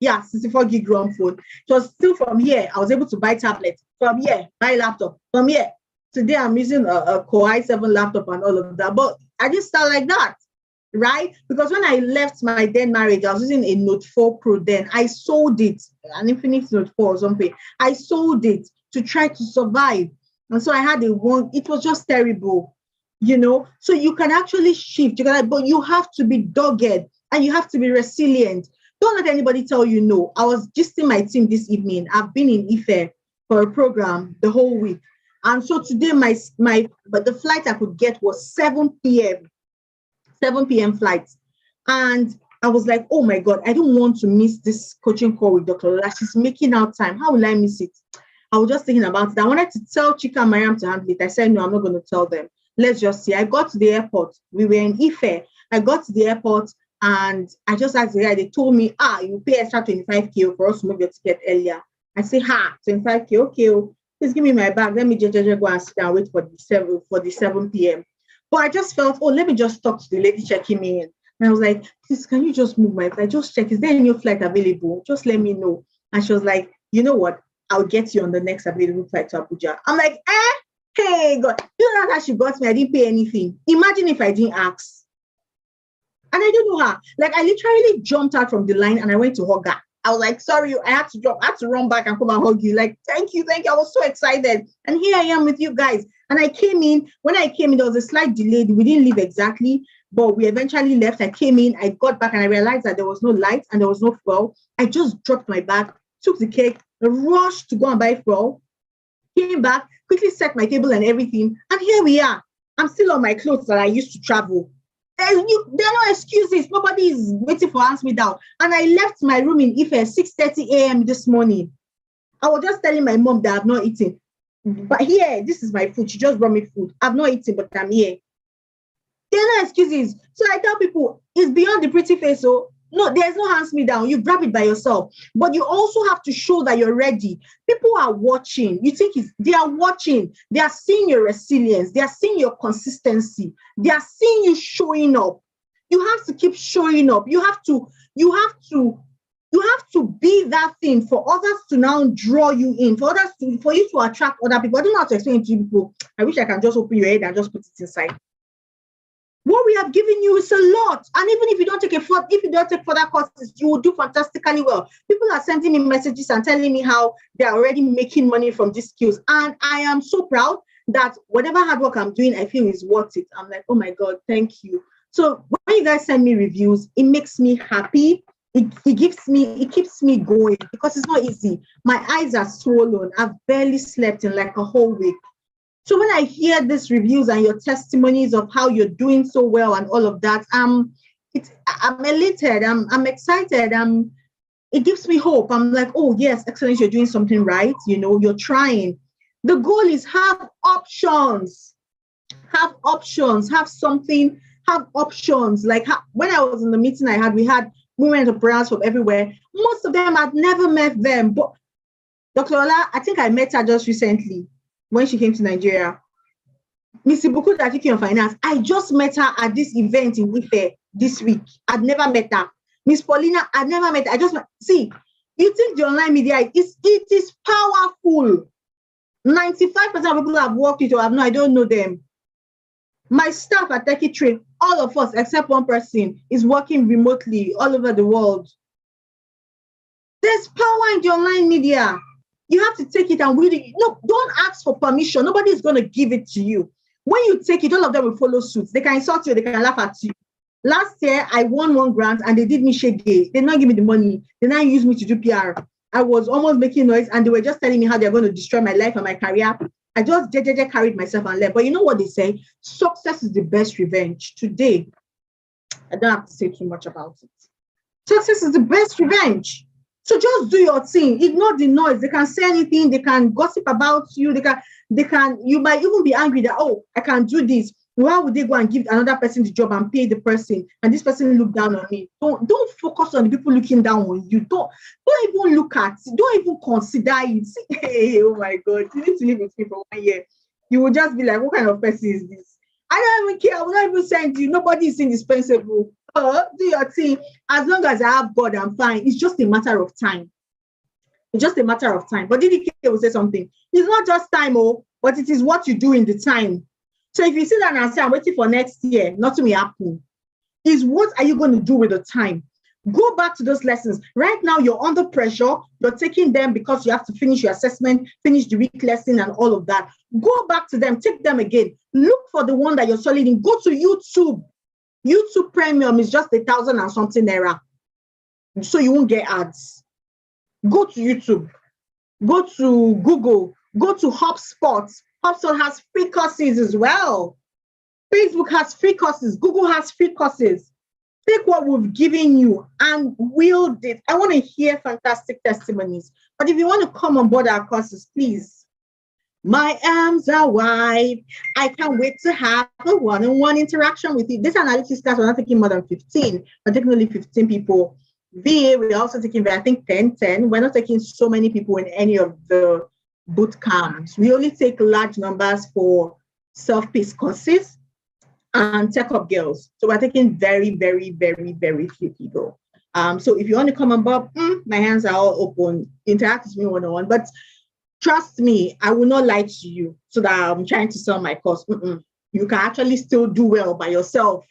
64 gig ROM phone. It was still from here. I was able to buy tablet. From here, buy laptop. From here. Today, I'm using a Core i7 laptop and all of that. But I just start like that, right? Because when I left my then marriage, I was using a Note 4 Pro then. I sold it, an Infinix Note 4 or something. I sold it to try to survive. And so I had it was just terrible. So you can actually shift, but you have to be dogged and you have to be resilient. Don't let anybody tell you no. I was just in my team this evening. I've been in Ife for a program the whole week. And so today but the flight I could get was 7 p.m. flight. And I was like, oh my God, I don't want to miss this coaching call with Dr. Lola. She's making out time. How will I miss it? I was just thinking about it. I wanted to tell Chika and Mariam to handle it. I said, no, I'm not going to tell them. Let's just see. I got to the airport. We were in Ife. I got to the airport and I just asked the guy. They told me, you pay extra 25K for us to move your ticket earlier. I say, 25K, okay. Please give me my bag. Let me just go and sit down and wait for the 7 p.m. But I just felt, let me just talk to the lady checking me in. And I was like, please, can you just move my flight? Just check. Is there any flight available? Just let me know. And she was like, you know what? I'll get you on the next available flight to Abuja. I'm like, hey, God. You know that she got me. I didn't pay anything. Imagine if I didn't ask. And I don't know her. Like, I literally jumped out from the line and I went to hug her. I was like, sorry, I had to drop. I had to run back and come and hug you. Like, thank you. I was so excited. And here I am with you guys. And I came in. When I came in, there was a slight delay. We didn't leave exactly. but we eventually left. I came in, I got back, and I realized that there was no light and there was no fuel. I just dropped my bag, took the cake, rushed to go and buy fuel, came back, quickly set my table and everything, and here we are. I'm still on my clothes that I used to travel. There are no excuses. Nobody is waiting for hands me down. And I left my room in Ife at 6:30 a.m. this morning. I was just telling my mom that I've not eaten. But here, this is my food. She just brought me food. I've not eaten, but I'm here. There are no excuses. So I tell people, it's beyond the pretty face. So no, there's no hands me down. You grab it by yourself. But you also have to show that you're ready. People are watching. You think they are watching. They are seeing your resilience. They are seeing your consistency. They are seeing you showing up. You have to keep showing up. You have to be that thing for others to now draw you in, for you to attract other people. I don't know how to explain it to people. I wish I can just open your head and just put it inside. What we have given you is a lot. And even if you don't take further courses, you will do fantastically well. People are sending me messages and telling me how they're already making money from these skills. And I am so proud that whatever hard work I'm doing, I feel is worth it. I'm like, oh my God, thank you. So when you guys send me reviews, it makes me happy. It keeps me going because it's not easy. My eyes are swollen. I've barely slept in like a whole week. So when I hear these reviews and your testimonies of how you're doing so well and all of that, I'm elated. I'm excited. It gives me hope. I'm like, oh yes, excellence, you're doing something right. You're trying. The goal is have options. Have options. Have something. Have options. Like when I was in the meeting we had women entrepreneurs from everywhere. Most of them I'd never met them, but Dr. Lola, I think I met her just recently. When she came to Nigeria, Miss Ibuku that taking on finance, I just met her at this event in Ife this week. I'd never met her. Miss Paulina, I'd never met her. See, you think the online media it is powerful. 95% of people I've worked with or I don't know them. My staff at Techie Trade, all of us except one person is working remotely all over the world. There's power in the online media. You have to take it and really, don't ask for permission. Nobody is going to give it to you. When you take it, all of them will follow suit. They can insult you, they can laugh at you. Last year, I won one grant and they did me shake day. They did not give me the money. They now use me to do PR. I was almost making noise and they were just telling me how they're going to destroy my life and my career. I just carried myself and left. But you know what they say? Success is the best revenge. Today, I don't have to say too much about it. Success is the best revenge. So just do your thing. Ignore the noise. They can say anything. They can gossip about you. You might even be angry that, oh, I can't do this. Why would they go and give another person the job and pay the person? And this person look down on me. Don't focus on the people looking down on you. Don't even look at it. Don't even consider it. Hey, oh my God. You need to live with me for 1 year. You will just be like, what kind of person is this? I don't even care. I will not even send you. Nobody is indispensable. Do your thing. As long as I have God, I'm fine. It's just a matter of time. It's just a matter of time. But DDK will say something. It's not just time, but it is what you do in the time. So if you sit down and say, I'm waiting for next year, nothing will happen. Is what are you going to do with the time? Go back to those lessons. Right now, you're under pressure. You're taking them because you have to finish your assessment, finish the week lesson and all of that. Go back to them. Take them again. Look for the one that you're solid in. Go to YouTube. YouTube Premium is just 1,000 and something naira. So you won't get ads. Go to YouTube. Go to Google. Go to HubSpot. HubSpot has free courses as well. Facebook has free courses. Google has free courses. Take what we've given you and wield it. I want to hear fantastic testimonies. But if you want to come on board our courses, please. My arms are wide. I can't wait to have a one-on-one interaction with you. This analytics class, we're not taking more than 15. We're taking only 15 people. VA, we're also taking, I think, 10. We're not taking so many people in any of the boot camps. We only take large numbers for self-paced courses and tech-up girls. So we're taking very, very, very, very few people. So if you want to come on board, my hands are all open. Interact with me one-on-one. But trust me, I will not lie to you so that I'm trying to sell my course. You can actually still do well by yourself.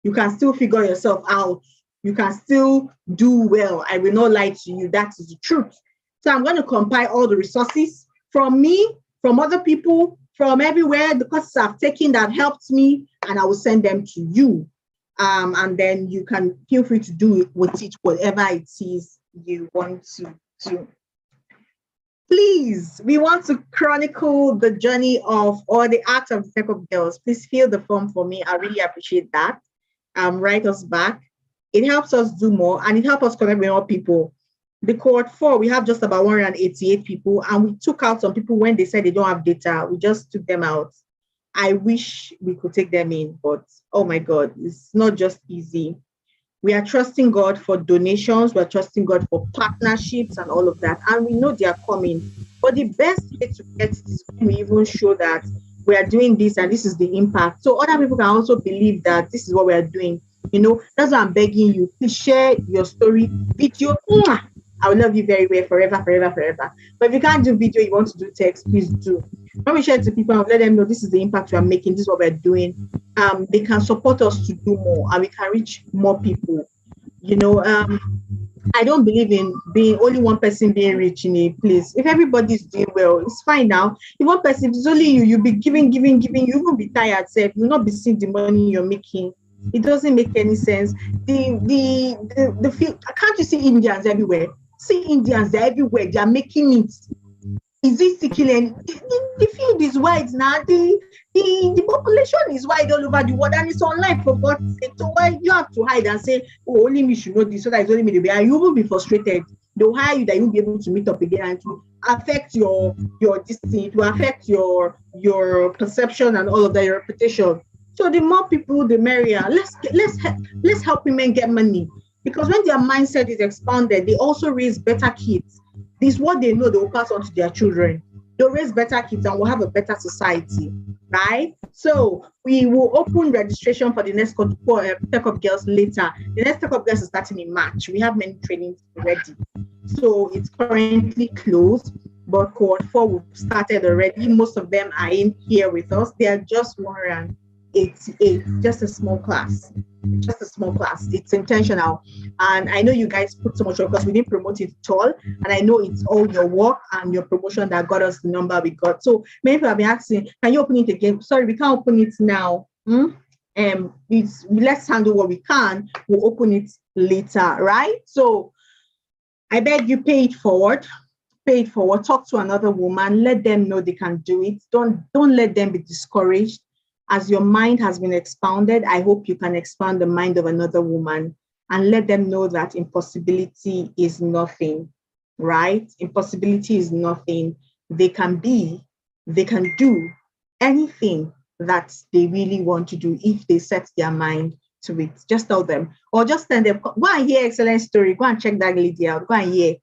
You can still figure yourself out. You can still do well. I will not lie to you. That is the truth. So I'm going to compile all the resources from me, from other people, from everywhere, the courses I've taken that helped me, and I will send them to you. And then you can feel free to do with it whatever it is you want to do. Please, we want to chronicle the journey of or the art of the Tech Up Girls. Please fill the form for me. I really appreciate that. Write us back. It helps us do more and it helps us connect with more people. The cohort 4, we have just about 188 people, and we took out some people when they said they don't have data. We just took them out. I wish we could take them in, but oh my God, it's not just easy. We are trusting God for donations. We're trusting God for partnerships and all of that. And we know they are coming. But the best way to get it is when we even show that we are doing this and this is the impact. So other people can also believe that this is what we are doing. That's why I'm begging you. Please share your story, video. I will love you very well forever, forever, forever. But if you can't do video, you want to do text, please do. When we share it to people, I'll let them know this is the impact we are making, this is what we're doing. They can support us to do more and we can reach more people. I don't believe in being only one person being rich in a place. If everybody's doing well, it's fine now. If one person, if it's only you'll be giving, you will be tired, self. You'll not be seeing the money you're making. It doesn't make any sense. The field, can't you see Indians everywhere? See Indians, they're everywhere. They are making it. Is it secular? The field is wide now. The population is wide all over the world, and it's online for God's sake. So why you have to hide and say, "Oh, only me should know this," so that it's only me to be? And you will be frustrated. They'll hire you that you'll be able to meet up again, and to affect your destiny, to affect your perception and all of that, your reputation. So the more people, the merrier. Let's help women get money, because when their mindset is expanded, they also raise better kids. This is what they know they will pass on to their children. They'll raise better kids and we'll have a better society, right? So we will open registration for the next Tech Up Girls later. The next Tech Up Girls is starting in March. We have many trainings ready. So it's currently closed, but cohort 4 we've started already. Most of them are in here with us. They are just 188, just a small class. It's intentional, and I know you guys put so much work because we didn't promote it at all, and I know it's all your work and your promotion that got us the number we got. So many people have been asking, can you open it again? Sorry, we can't open it now. Let's handle what we can. We'll open it later, right? So I beg you, pay it forward. Talk to another woman, let them know they can do it. Don't let them be discouraged. As your mind has been expounded, I hope you can expand the mind of another woman and let them know that impossibility is nothing, right? Impossibility is nothing. They can do anything that they really want to do if they set their mind to it. Just tell them, or just tell them, go and hear excellent story. Go and check that lady out. Go and hear.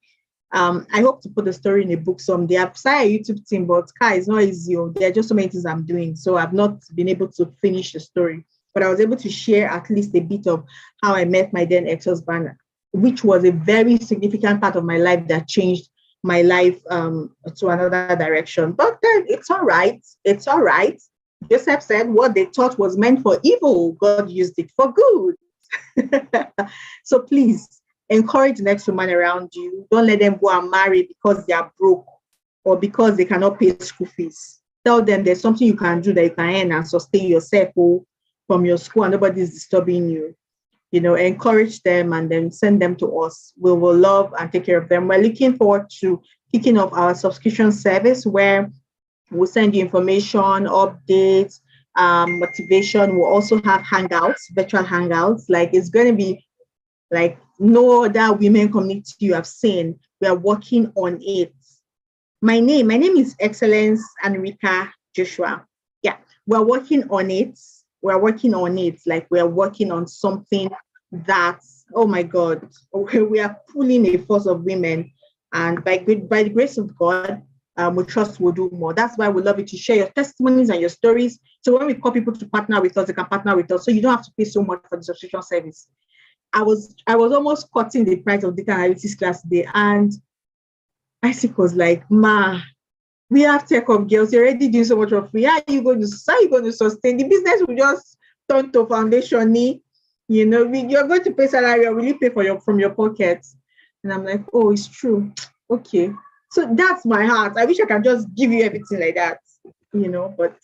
I hope to put the story in a book someday. I've started a YouTube team, but it's not easy. There are just so many things I'm doing. So I've not been able to finish the story. But I was able to share at least a bit of how I met my then ex-husband, which was a very significant part of my life that changed my life to another direction. But then it's all right. It's all right. Joseph said what they thought was meant for evil, God used it for good. So please, encourage the next woman around you. Don't let them go and marry because they are broke or because they cannot pay school fees. Tell them there's something you can do that you can earn and sustain yourself from your school and nobody is disturbing you. Encourage them and then send them to us. We will love and take care of them. We're looking forward to kicking off our subscription service where we'll send you information, updates, motivation. We'll also have hangouts, virtual hangouts. It's going to be like no other women community you have seen. We are working on it. My name is Excellence Enrica Joshua. Yeah, we're working on it. We're working on something that, oh my God, we are pulling a force of women, and by the grace of God, we trust we'll do more. That's why we love you to share your testimonies and your stories. So when we call people to partner with us, they can partner with us. So you don't have to pay so much for the subscription service. I was almost cutting the price of data analytics class today, and Isaac was like, "Ma, we have Tech Up Girls. You're already doing so much for free. How are you going to sustain the business? Will just turn to foundation. You're going to pay salary, or will you pay from your pocket?" And I'm like, "Oh, it's true. Okay." So that's my heart. I wish I could just give you everything like that, But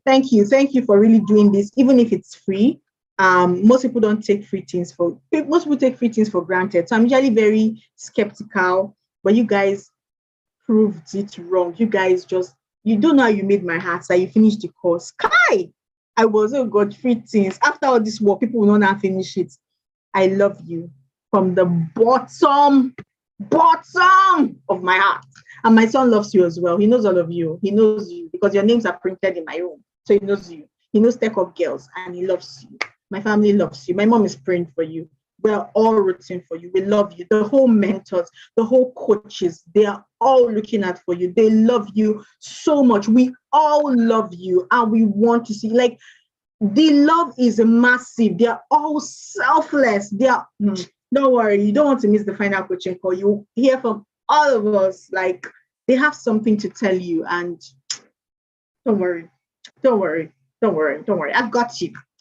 thank you for really doing this, even if it's free. Most people don't take free things for most people take free things for granted. So I'm usually very skeptical, but you guys proved it wrong. You guys just you don't know how you made my heart. So you finished the course. Kai, I was oh God, free things. After all this work, people will not now finish it. I love you from the bottom of my heart. And my son loves you as well. He knows all of you. He knows you because your names are printed in my room. So he knows you. He knows Tech Up Girls and he loves you. My family loves you. My mom is praying for you. We're all rooting for you. We love you. The whole mentors, the whole coaches, they are all looking out for you. They love you so much. We all love you and we want to see, like, the love is massive. They are all selfless. They are, don't worry, you don't want to miss the final coaching call. You hear from all of us, like, they have something to tell you. And don't worry.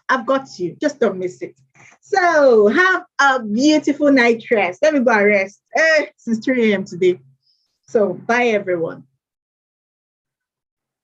I've got you. Just don't miss it. So have a beautiful night rest. Let me go and rest. It's 3 a.m. today. So bye, everyone.